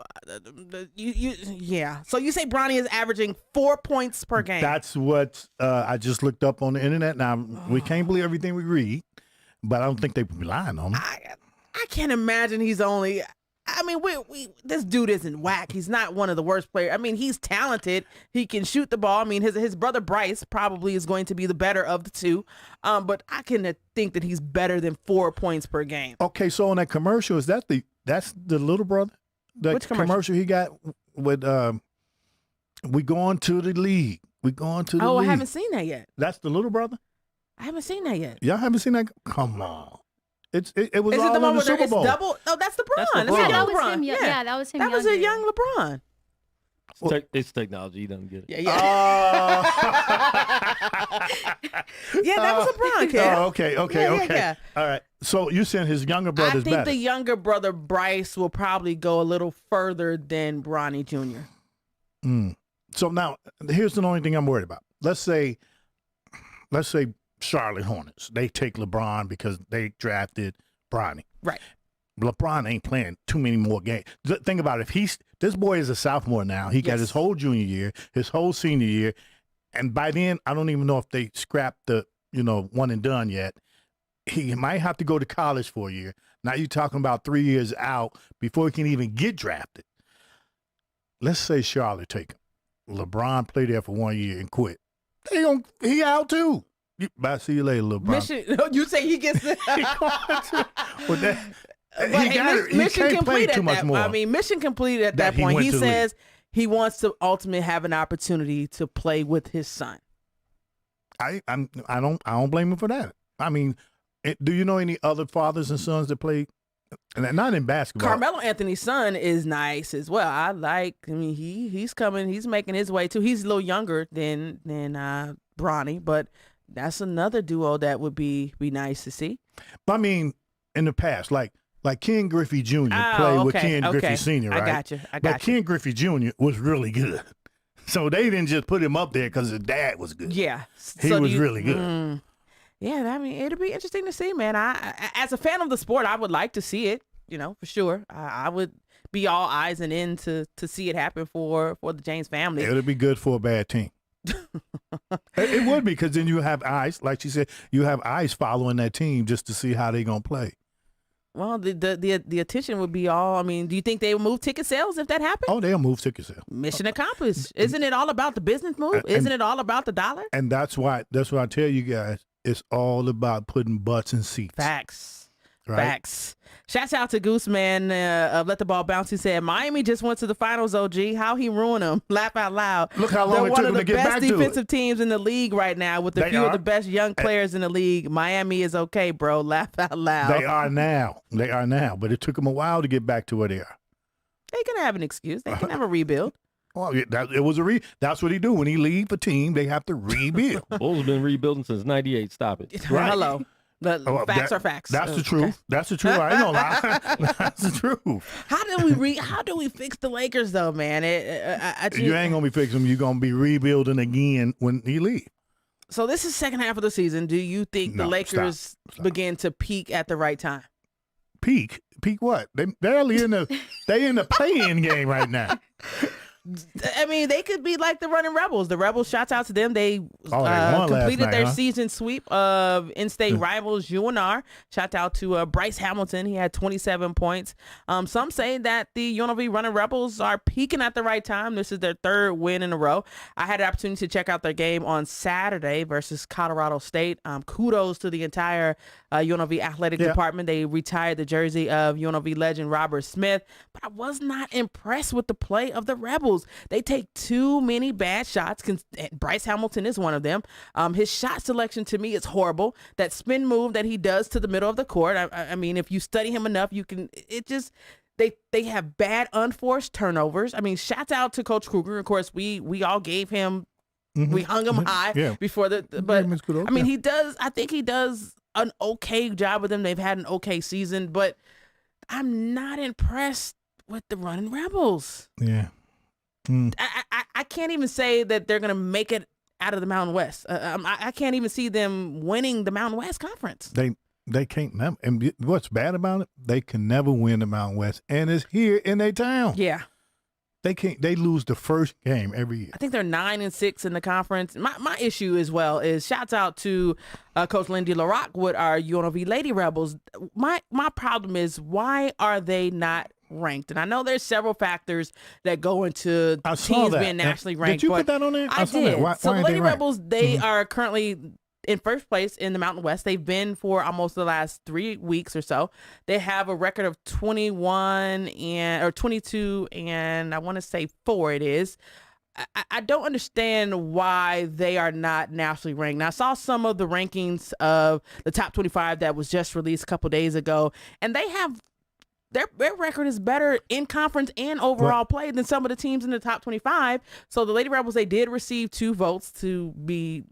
Yeah. So you say Bronny is averaging 4 points per game. That's what I just looked up on the internet. Now we can't believe everything we read, but I don't think they would be lying on me. I can't imagine he's only. I mean, this dude isn't whack. He's not one of the worst players. I mean, he's talented. He can shoot the ball. I mean, his brother Bryce probably is going to be the better of the two. But I can think that he's better than 4 points per game. Okay, so on that commercial, that's the little brother? Which commercial he got with we going to the league. We going to the league. I haven't seen that yet. That's the little brother? I haven't seen that yet. Y'all haven't seen that? Come on. It was Is all it the in one the where Super it's Bowl. double? No, that's LeBron. That's That's LeBron. Yeah, young that was LeBron. him. Yeah, that was him. That was a young LeBron. It's technology. You don't get it. Yeah, yeah. Yeah, that was LeBron, kid. Oh, okay. Yeah. All right. So you saying his younger brother's I think better? the younger brother Bryce will probably go a little further than Bronny Jr. So now, here's the only thing I'm worried about. Let's say Charlotte Hornets. They take LeBron because they drafted Bronny. Right. LeBron ain't playing too many more games. Think about it. If this boy is a sophomore now. He got his whole junior year, his whole senior year, and by then I don't even know if they scrapped the one and done yet. He might have to go to college for a year. Now you're talking about 3 years out before he can even get drafted. Let's say Charlotte take him. LeBron played there for 1 year and quit. He out too. Bye. See you later, LeBron. You say he gets the Mission complete at much that. more. I mean, mission completed at that point. He says he wants to ultimately have an opportunity to play with his son. I don't blame him for that. I mean, do you know any other fathers and sons that play? And not in basketball. Carmelo Anthony's son is nice as well. I mean, he's coming. He's making his way too. He's a little younger than Bronny, but that's another duo that would be nice to see. I mean, in the past, like Ken Griffey Jr. played with Ken Griffey Sr., right? I got you. But Ken Griffey Jr. was really good. So they didn't just put him up there because his dad was good. Yeah. He was really good. Yeah, I mean, it'll be interesting to see, man. I as a fan of the sport, I would like to see it, for sure. I would be all eyes and in to see it happen for the James family. It'll be good for a bad team. It would be, because then you have eyes, like she said, you have eyes following that team just to see how they're going to play. Well, the attention would be all. I mean, do you think they would move ticket sales if that happened? Oh, they'll move ticket sales. Mission accomplished. Isn't it all about the business move? Isn't it all about the dollar? And that's why I tell you guys, it's all about putting butts in seats. Facts. Right? Facts. Shouts out to Gooseman of Let the Ball Bounce. He said, Miami just went to the finals, OG. How he ruined them. Laugh out loud. Look how long it took them to get back to it. They're one of the best defensive teams in the league right now with a few of the best young players in the league. Miami is okay, bro. Laugh out loud. They are now. But it took them a while to get back to where they are. They can have an excuse. They can have a rebuild. Well, that's what he do. When he leave a team, they have to rebuild. Bulls have been rebuilding since '98. Stop it. Right. Hello. Facts are facts. That's the truth. Okay. That's the truth. I ain't gonna lie. That's the truth. How do we fix the Lakers though, man? You ain't gonna be fixing them. You're gonna be rebuilding again when he leave. So this is second half of the season. Do you think the Lakers begin to peak at the right time? Peak what? They barely in the play-in game right now. I mean, they could be like the running Rebels. The Rebels, shouts out to them. They completed their season sweep of in-state rivals UNR. Shout out to Bryce Hamilton. He had 27 points. Some say that the UNLV running Rebels are peaking at the right time. This is their third win in a row. I had the opportunity to check out their game on Saturday versus Colorado State. Kudos to the entire UNLV athletic department. They retired the jersey of UNLV legend Robert Smith, but I was not impressed with the play of the Rebels. They take too many bad shots. Bryce Hamilton is one of them. His shot selection to me is horrible. That spin move that he does to the middle of the court. I mean, if you study him enough, you can. It just they have bad unforced turnovers. I mean, shouts out to Coach Kruger. Of course, we all gave him. We hung him high before but I mean, he does. I think he does an okay job with them. They've had an okay season, but I'm not impressed with the running Rebels. Yeah. I can't even say that they're going to make it out of the Mountain West. I can't even see them winning the Mountain West Conference. They can't never. And what's bad about it? They can never win the Mountain West, and it's here in their town. Yeah. They can't. They lose the first game every year. I think they're 9-6 in the conference. My issue as well is shouts out to Coach Lindy LaRock with our UNLV Lady Rebels. My problem is, why are they not ranked? And I know there's several factors that go into teams being nationally ranked. Did you put that on there? I did. Why so the Lady Rebels, they Mm-hmm. are currently in first place in the Mountain West. They've been for almost the last 3 weeks or so. They have a record of 22 and I want to say 4 it is. I don't understand why they are not nationally ranked. Now, I saw some of the rankings of the top 25 that was just released a couple days ago, and they have their record is better in conference and overall play than some of the teams in the top 25. So the Lady Rebels, they did receive 2 votes to be,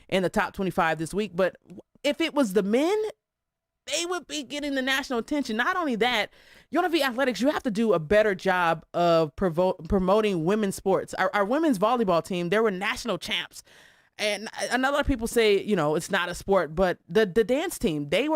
in the top 25 this week. But if it was the men, they would be getting the national attention. Not only that, UNLV Athletics, you have to do a better job of promoting women's sports. Our women's volleyball team, they were national champs. And a lot of people say, it's not a sport, but the dance team, they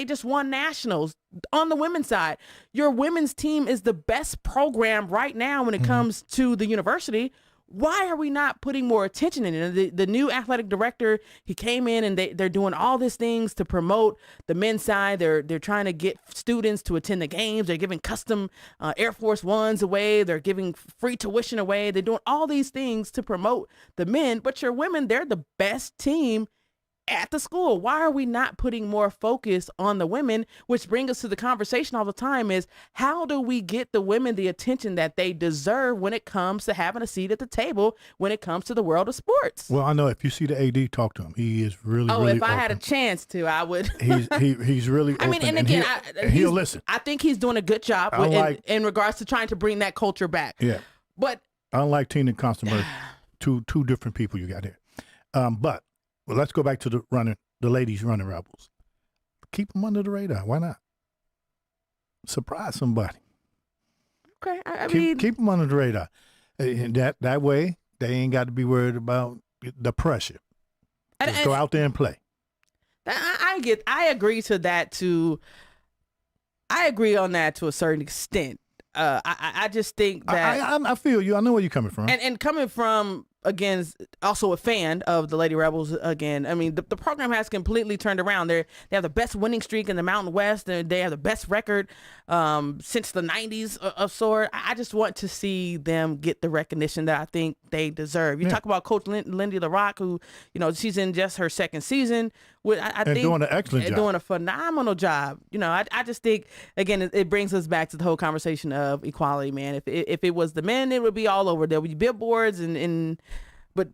just won nationals on the women's side. Your women's team is the best program right now when it comes to the university. Why are we not putting more attention in it? The new athletic director, he came in and they're doing all these things to promote the men's side. They're trying to get students to attend the games. They're giving custom Air Force Ones away. They're giving free tuition away. They're doing all these things to promote the men. But your women, they're the best team at the school. Why are we not putting more focus on the women? Which brings us to the conversation all the time is, how do we get the women the attention that they deserve when it comes to having a seat at the table when it comes to the world of sports? Well, I know if you see the AD, talk to him. He is really, really if I open. had a chance to, I would. He's really open. I mean, and again, he'll listen. I think he's doing a good job in regards to trying to bring that culture back. Yeah. But unlike Tina and Constantine, two different people you got here. But let's go back to the ladies running Rebels. Keep them under the radar. Why not? Surprise somebody. Okay, I mean, keep them under the radar. And that way, they ain't got to be worried about the pressure. Just go out there and play. I agree to that. I agree on that to a certain extent. I just think that I feel you. I know where you're coming from. And coming from, again, also a fan of the Lady Rebels. Again, I mean, the program has completely turned around. They have the best winning streak in the Mountain West. They have the best record since the 90s of sort. I just want to see them get the recognition that I think they deserve. You talk about Coach Lindy LaRock, who, she's in just her second season. I think doing an excellent job. Doing a phenomenal job. I just think, again, it brings us back to the whole conversation of equality, man. If it was the men, it would be all over. There would be billboards but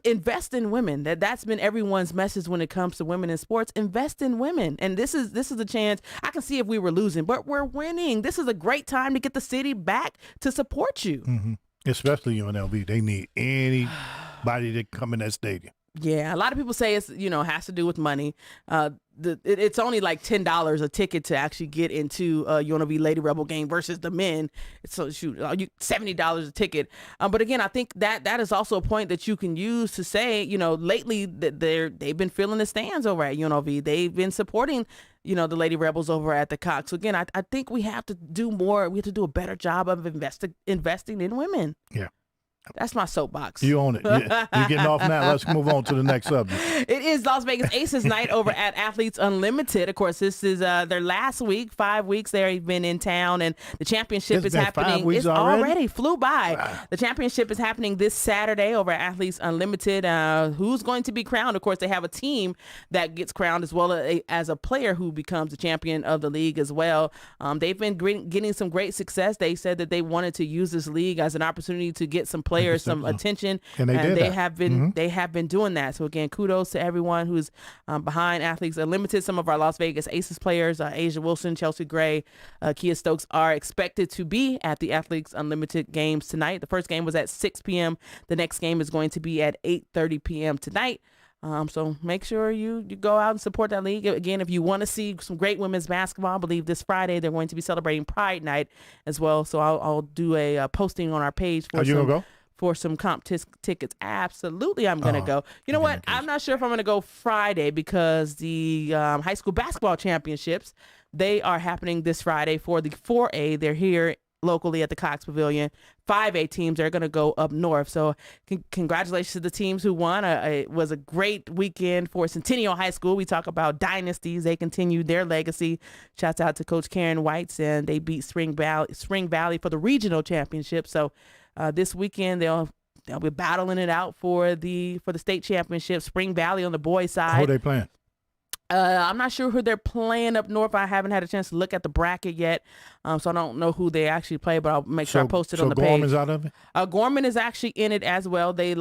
invest in women. That's been everyone's message when it comes to women in sports. Invest in women. And this is a chance. I can see if we were losing, but we're winning. This is a great time to get the city back to support you. Mm-hmm. Especially UNLV. They need anybody to come in that stadium. Yeah, a lot of people say it's has to do with money. It's only like $10 a ticket to actually get into a UNLV Lady Rebel game versus the men. So $70 a ticket. But again, I think that is also a point that you can use to say, lately that they've been filling the stands over at UNLV. They've been supporting the Lady Rebels over at the Cox. So again, I think we have to do more. We have to do a better job of investing in women. Yeah. That's my soapbox. You own it. Yeah. You're getting off now. Let's move on to the next subject. It is Las Vegas Aces night over at Athletes Unlimited. Of course, this is their last week. 5 weeks they've been in town, and the championship is happening. 5 weeks it's already flew by. Wow. The championship is happening this Saturday over at Athletes Unlimited. Who's going to be crowned? Of course, they have a team that gets crowned as well as a player who becomes the champion of the league as well. They've been getting some great success. They said that they wanted to use this league as an opportunity to get some players some attention, and they have been doing that. So again, kudos to everyone who's behind Athletes Unlimited. Some of our Las Vegas Aces players, Asia Wilson, Chelsea Gray, Kia Stokes, are expected to be at the Athletes Unlimited games tonight. The first game was at 6 p.m. The next game is going to be at 8:30 p.m. tonight. So make sure you go out and support that league. Again, if you want to see some great women's basketball, I believe this Friday they're going to be celebrating Pride Night as well. So I'll do a posting on our page for you gonna go? For some comp tickets. Absolutely, I'm going to go. You know what? I'm not sure if I'm going to go Friday because the high school basketball championships, they are happening this Friday for the 4A. They're here locally at the Cox Pavilion. 5A teams are going to go up north. So congratulations to the teams who won. It was a great weekend for Centennial High School. We talk about dynasties. They continued their legacy. Shouts out to Coach Karen Whites, and they beat Spring Valley for the regional championship. So this weekend they'll be battling it out for the state championship. Spring Valley on the boys' side. Who are they playing? I'm not sure who they're playing up north. I haven't had a chance to look at the bracket yet, so I don't know who they actually play, but I'll make sure I post it on the page. So Gorman's out of it? Gorman is actually in it as well. They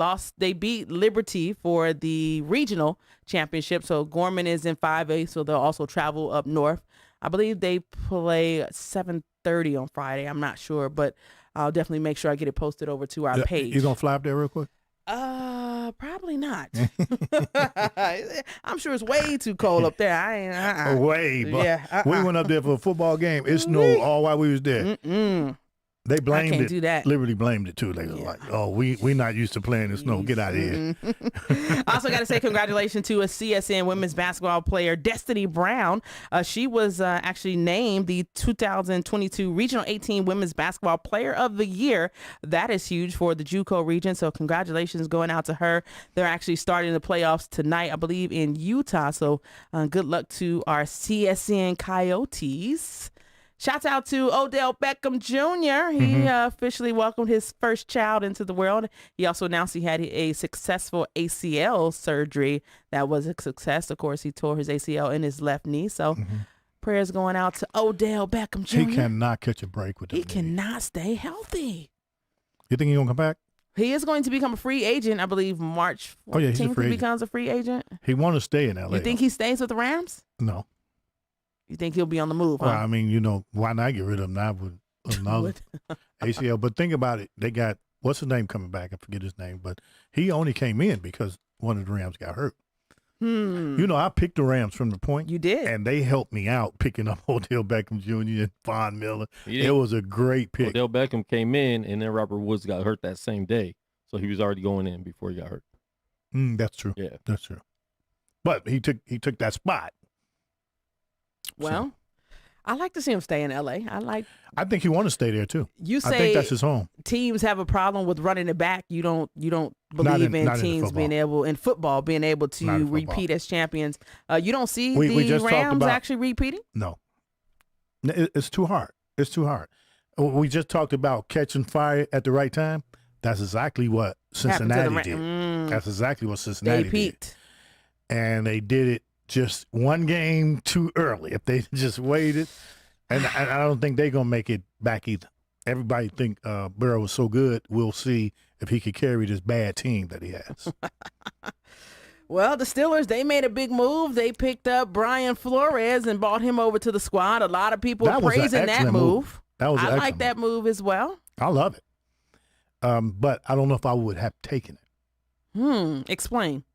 beat Liberty for the regional championship, so Gorman is in 5A, so they'll also travel up north. I believe they play 7:30 on Friday. I'm not sure, but I'll definitely make sure I get it posted over to our page. You gonna fly up there real quick? Probably not. I'm sure it's way too cold up there. I ain't. Way, but yeah. We went up there for a football game. It snowed all while we was there. They blamed I can't it. do that. Liberty blamed it too. They were like, "Oh, we not used to playing in snow. Get out of here." I also got to say congratulations to a CSN women's basketball player, Destiny Brown. She was actually named the 2022 Regional 18 Women's Basketball Player of the Year. That is huge for the JUCO region. So congratulations going out to her. They're actually starting the playoffs tonight, I believe, in Utah. So good luck to our CSN Coyotes. Shouts out to Odell Beckham Jr. He officially welcomed his first child into the world. He also announced he had a successful ACL surgery. That was a success. Of course, he tore his ACL in his left knee. So prayers going out to Odell Beckham Jr. He cannot catch a break with that. He cannot stay healthy. You think he's going to come back? He is going to become a free agent, I believe, March 14th he becomes a free agent. He want to stay in L.A. You think he stays with the Rams? No. You think he'll be on the move, huh? Well, I mean, why not get rid of him now with another ACL? But think about it. They got, what's his name coming back? I forget his name. But he only came in because one of the Rams got hurt. I picked the Rams from the point. You did. And they helped me out picking up Odell Beckham Jr. and Von Miller. It was a great pick. Odell Beckham came in, and then Robert Woods got hurt that same day. So he was already going in before he got hurt. That's true. Yeah. That's true. But he took that spot. Well, I like to see him stay in L.A. I think he want to stay there too. You say I think that's his home. Teams have a problem with running it back. You don't believe in teams being able to repeat as champions. You don't see the Rams actually repeating? No, it's too hard. It's too hard. We just talked about catching fire at the right time. That's exactly what Cincinnati did. That's exactly what Cincinnati did. And they did it just one game too early. If they just waited, and I don't think they're going to make it back either. Everybody think Burrow was so good. We'll see if he could carry this bad team that he has. Well, the Steelers, they made a big move. They picked up Brian Flores and brought him over to the squad. A lot of people praising that move. I like that move as well. I love it. But I don't know if I would have taken it. Explain.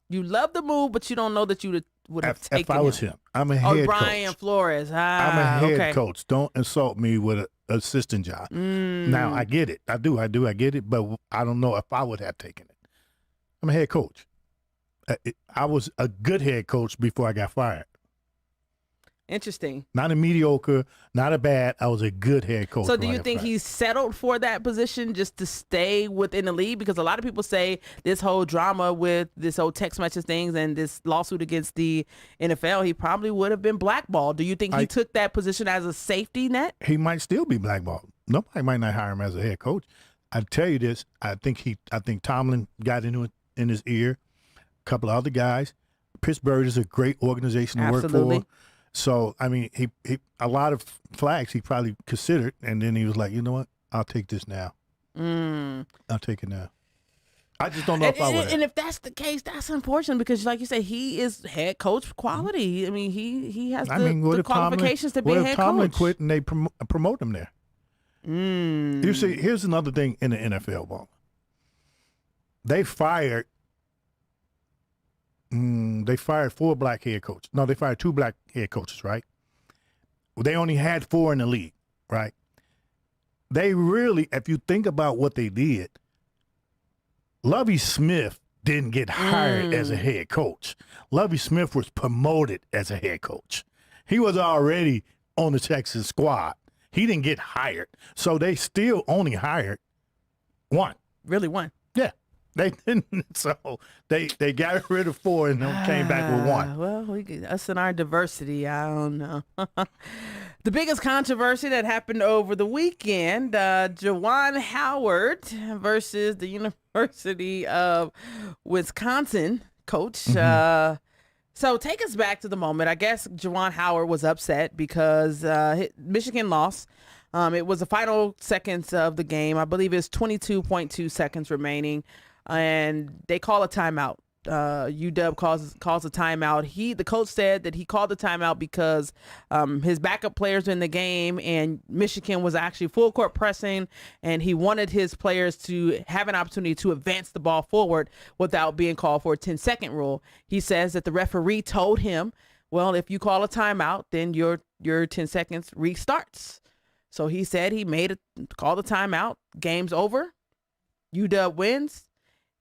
You love the move, but you don't know that you would have taken it. If I was him. I'm a head coach. Brian Flores. I'm a head coach. Don't insult me with an assistant job. Now, I get it. I do. I get it. But I don't know if I would have taken it. I'm a head coach. I was a good head coach before I got fired. Interesting. Not a mediocre, not a bad. I was a good head coach. So do you think he's settled for that position just to stay within the league? Because a lot of people say this whole drama with this whole text message things and this lawsuit against the NFL, he probably would have been blackballed. Do you think he took that position as a safety net? He might still be blackballed. Nobody might not hire him as a head coach. I tell you this, I think Tomlin got into it in his ear. A couple of other guys. Pittsburgh is a great organization to work for. So, I mean, he a lot of flags he probably considered, and then he was like, you know what? I'll take this now. I'll take it now. I just don't know if I would. And if that's the case, that's unfortunate because, like you said, he is head coach quality. I mean, he has the qualifications to be a head coach. What if Tomlin quit and they promote him there? You see, here's another thing in the NFL ball. They fired 4 black head coaches. No, they fired 2 black head coaches, right? They only had 4 in the league, right? They really, if you think about what they did, Lovie Smith didn't get hired as a head coach. Lovie Smith was promoted as a head coach. He was already on the Texas squad. He didn't get hired. So they still only hired 1. Really 1? Yeah. They didn't, so they got rid of 4 and then came back with 1. Well, us and our diversity, I don't know. The biggest controversy that happened over the weekend, Juwan Howard versus the University of Wisconsin coach. So take us back to the moment. I guess Juwan Howard was upset because Michigan lost. It was the final seconds of the game. I believe it's 22.2 seconds remaining, and they call a timeout. UW calls a timeout. The coach said that he called the timeout because his backup players were in the game, and Michigan was actually full court pressing, and he wanted his players to have an opportunity to advance the ball forward without being called for a 10-second rule. He says that the referee told him, well, if you call a timeout, then your 10 seconds restarts. So he said he called the timeout. Game's over. UW wins.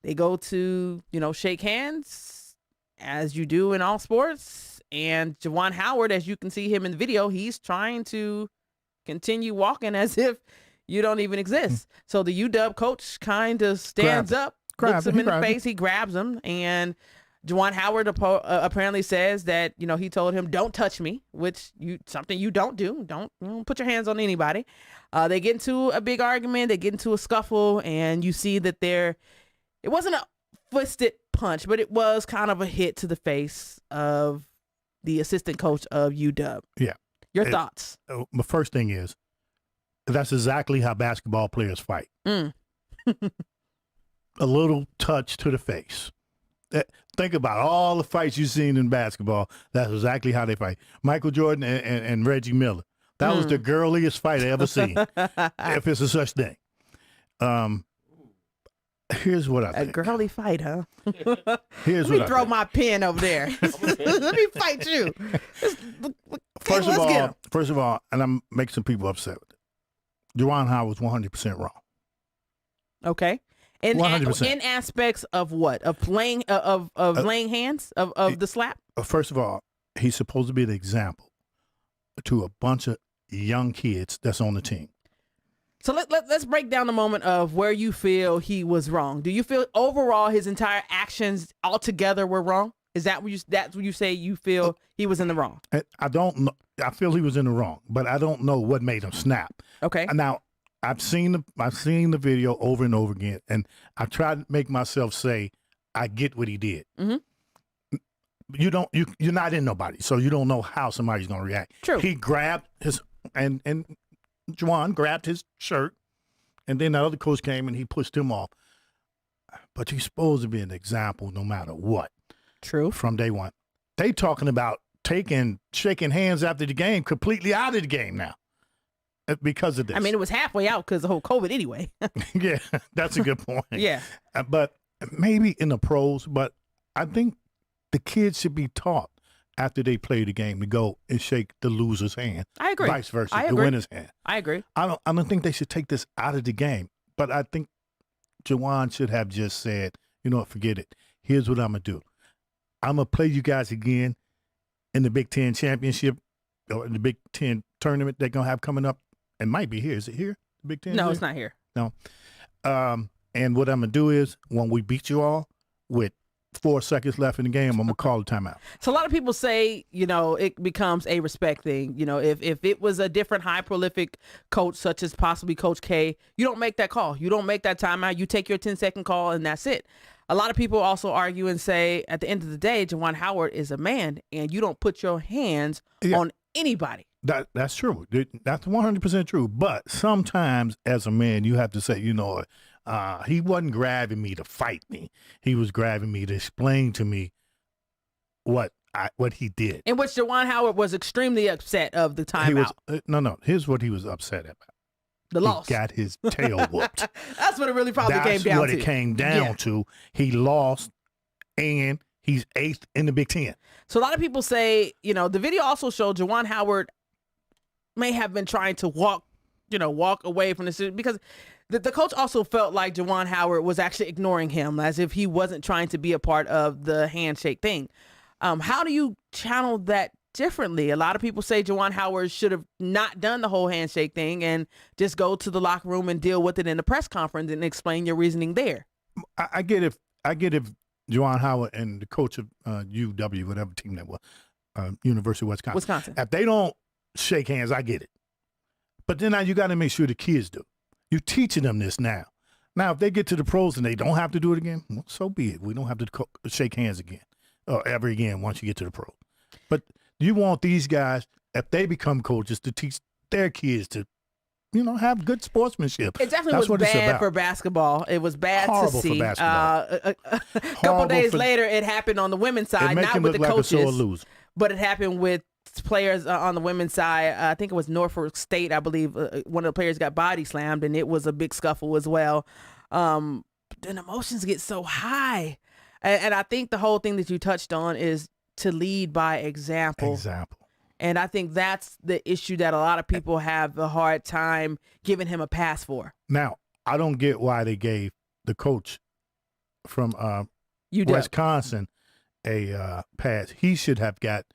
They go to, shake hands, as you do in all sports. And Juwan Howard, as you can see him in the video, he's trying to continue walking as if you don't even exist. So the UW coach kind of stands up, looks him in the face, he grabs him, and Juwan Howard apparently says that, he told him, don't touch me, which something you don't do. Don't put your hands on anybody. They get into a big argument. They get into a scuffle, and you see that it wasn't a fisted punch, but it was kind of a hit to the face of the assistant coach of UW. Yeah. Your thoughts? My first thing is, that's exactly how basketball players fight. A little touch to the face. Think about all the fights you've seen in basketball. That's exactly how they fight. Michael Jordan and Reggie Miller. That was the girliest fight I ever seen, if it's a such thing. Here's what I think. A girly fight, huh? Let me throw my pen over there. Let me fight you. First of all, and I'm making some people upset with it. Juwan Howard was 100% wrong. Okay. In 100%. In aspects of what? Of playing, of laying hands? Of the slap? First of all, he's supposed to be the example to a bunch of young kids that's on the team. So let's break down the moment of where you feel he was wrong. Do you feel overall his entire actions altogether were wrong? Is that that's what you say you feel he was in the wrong? I don't know. I feel he was in the wrong, but I don't know what made him snap. Okay. Now, I've seen the video over and over again, and I tried to make myself say, I get what he did. Mm-hmm. You're not in nobody, so you don't know how somebody's going to react. True. He grabbed his, and Juwan grabbed his shirt, and then the other coach came and he pushed him off. But he's supposed to be an example no matter what. True. From day one. They talking about shaking hands after the game, completely out of the game now because of this. I mean, it was halfway out because of the whole COVID anyway. Yeah, that's a good point. Yeah. But maybe in the pros, but I think the kids should be taught after they play the game to go and shake the loser's hand. I agree. Vice versa, the winner's hand. I agree. I don't think they should take this out of the game, but I think Juwan should have just said, you know what, forget it. Here's what I'm going to do. I'm going to play you guys again in the Big Ten championship or in the Big Ten tournament they're going to have coming up. It might be here. Is it here? The Big Ten? No, it's not here. No. And what I'm going to do is when we beat you all with 4 seconds left in the game, I'm going to call a timeout. So a lot of people say, it becomes a respect thing. If it was a different high prolific coach, such as possibly Coach K, you don't make that call. You don't make that timeout. You take your 10-second call and that's it. A lot of people also argue and say at the end of the day, Juwan Howard is a man and you don't put your hands on anybody. That's true. That's 100% true. But sometimes as a man, you have to say, he wasn't grabbing me to fight me. He was grabbing me to explain to me what he did. In which Juwan Howard was extremely upset of the timeout. No. Here's what he was upset about. The loss. He got his tail whooped. That's what it really probably came down to. That's what it came down to. He lost, and he's 8th in the Big Ten. So a lot of people say, the video also showed Juwan Howard may have been trying to walk away from this because the coach also felt like Juwan Howard was actually ignoring him as if he wasn't trying to be a part of the handshake thing. How do you channel that differently? A lot of people say Juwan Howard should have not done the whole handshake thing and just go to the locker room and deal with it in the press conference and explain your reasoning there. I get if Juwan Howard and the coach of UW, whatever team that was, University of Wisconsin. If they don't shake hands, I get it. But then now you got to make sure the kids do. You're teaching them this now. Now, if they get to the pros and they don't have to do it again, well, so be it. We don't have to shake hands again. ever again once you get to the pro. But you want these guys, if they become coaches, to teach their kids to, have good sportsmanship. It definitely was bad for basketball. It was bad Horrible to see. For basketball. A couple days later, it happened on the women's side, not with the coaches, but it happened with players on the women's side. I think it was Norfolk State, I believe. One of the players got body slammed, and it was a big scuffle as well. Then emotions get so high. And I think the whole thing that you touched on is to lead by example. And I think that's the issue that a lot of people have a hard time giving him a pass for. Now, I don't get why they gave the coach from Wisconsin a pass. He should have got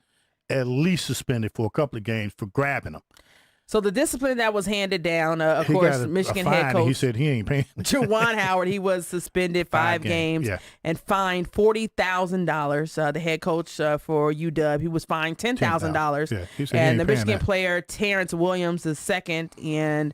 at least suspended for a couple of games for grabbing him. So the discipline that was handed down, of course, Michigan head coach. He said he ain't paying. Juwan Howard, he was suspended 5 games and fined $40,000. The head coach for UW, he was fined $10,000. Yeah, and the Michigan player, Terrence Williams, the second, and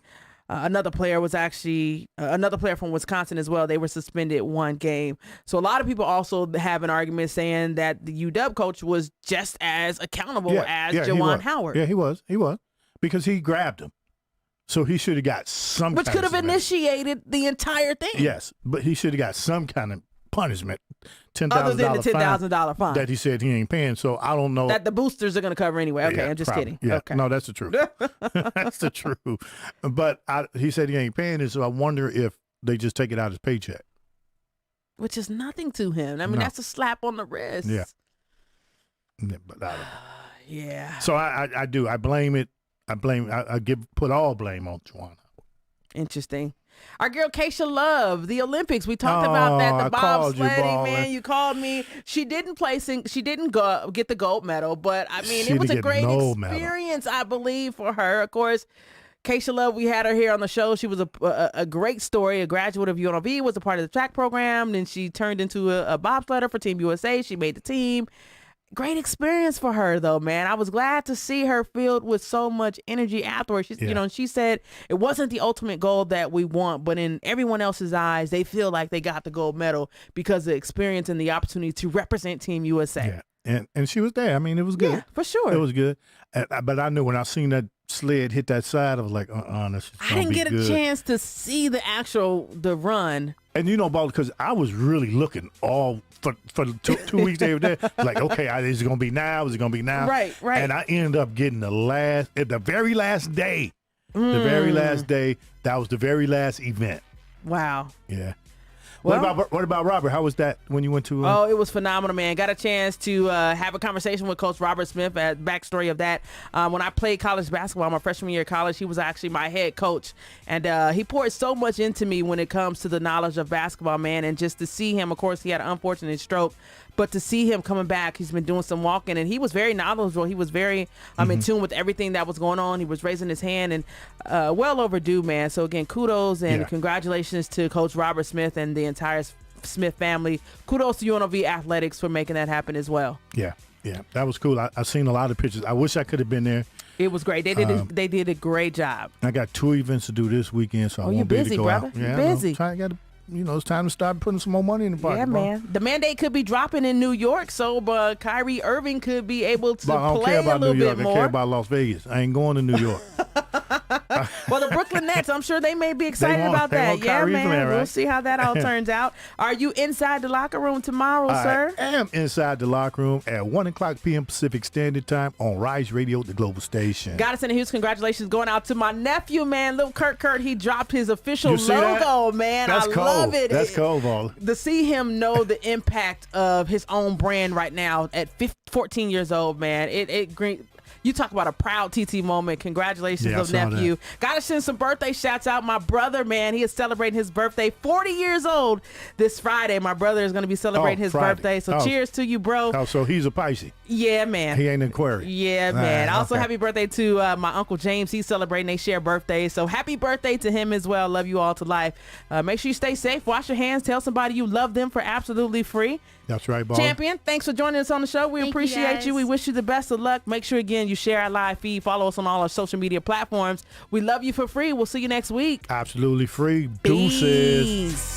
another player was actually another player from Wisconsin as well. They were suspended 1 game. So a lot of people also have an argument saying that the UW coach was just as accountable as Juwan Howard. Yeah, he was. Because he grabbed him. So he should have got some Which kind could have initiated the entire thing. Yes, but he should have got some kind of punishment. $10,000 other than the $10,000 fine. That he said he ain't paying. So I don't know. That the boosters are going to cover anyway. Okay, I'm just kidding. Yeah. Okay. No, that's the truth. That's the truth. But he said he ain't paying it, so I wonder if they just take it out of his paycheck. Which is nothing to him. I mean, that's a slap on the wrist. Yeah. But I don't know. Yeah. So I do. I blame it. I put all blame on Juwan. Interesting. Our girl Keisha Love, the Olympics. We talked about that. The bobsledding, man. You called me. She didn't get the gold medal, but I mean, it was a great experience, I believe, for her. Of course, Keisha Love, we had her here on the show. She was a great story. A graduate of UNLV, was a part of the track program. Then she turned into a bobsledder for Team USA. She made the team. Great experience for her, though, man. I was glad to see her filled with so much energy afterwards. She said it wasn't the ultimate goal that we want, but in everyone else's eyes, they feel like they got the gold medal because of the experience and the opportunity to represent Team USA. Yeah, and she was there. I mean, it was good. Yeah, for sure. It was good. But I knew when I seen that sled hit that side, I was like, this is I didn't get a chance to see the run. And because I was really looking all for 2 weeks they were there, like, okay, is it gonna be now? Is it gonna be now? Right. And I ended up getting the very last day. The very last day. That was the very last event. Wow. Yeah. Well, what about Robert? How was that when you went to? Oh, it was phenomenal, man. Got a chance to have a conversation with Coach Robert Smith. Backstory of that: when I played college basketball, my freshman year of college, he was actually my head coach, and he poured so much into me when it comes to the knowledge of basketball, man. And just to see him, of course, he had an unfortunate stroke, but to see him coming back, he's been doing some walking, and he was very knowledgeable. He was very in tune with everything that was going on. He was raising his hand, and well overdue, man. So again, kudos and congratulations to Coach Robert Smith and the entire Smith family. Kudos to UNLV Athletics for making that happen as well. Yeah, that was cool. I've seen a lot of pictures. I wish I could have been there. It was great. They did a great job. I got 2 events to do this weekend, so I won't be able to go brother. out. You're busy. It's time to start putting some more money in the pocket. Yeah, man. The mandate could be dropping in New York, so Kyrie Irving could be able to play a little bit more. I care about Las Vegas. I ain't going to New York. Well, the Brooklyn Nets, I'm sure they may be excited about that. Yeah, man. There, right? We'll see how that all turns out. Are you inside the locker room tomorrow, sir? I am inside the locker room at 1:00 p.m. Pacific Standard Time on Rise Radio, the global station. Gotta send a huge congratulations going out to my nephew, man. Little Kurt, he dropped his official logo, man. That's I cold. love it. That's cold, Ball. To see him know the impact of his own brand right now at 14 years old, man. You talk about a proud TT moment. Congratulations, little nephew. Got to send some birthday shouts out. My brother, man, he is celebrating his birthday, 40 years old this Friday. My brother is going to be celebrating his birthday. So cheers to you, bro. Oh, so he's a Pisces. Yeah, man. He ain't an Aquarius. Yeah, man. Also, happy birthday to my Uncle James. He's celebrating. They share birthdays. So happy birthday to him as well. Love you all to life. Make sure you stay safe. Wash your hands. Tell somebody you love them for absolutely free. That's right, Ball. Champion, thanks for joining us on the show. We appreciate you. We wish you the best of luck. Make sure, again, you share our live feed. Follow us on all our social media platforms. We love you for free. We'll see you next week. Absolutely free. Deuces. Peace.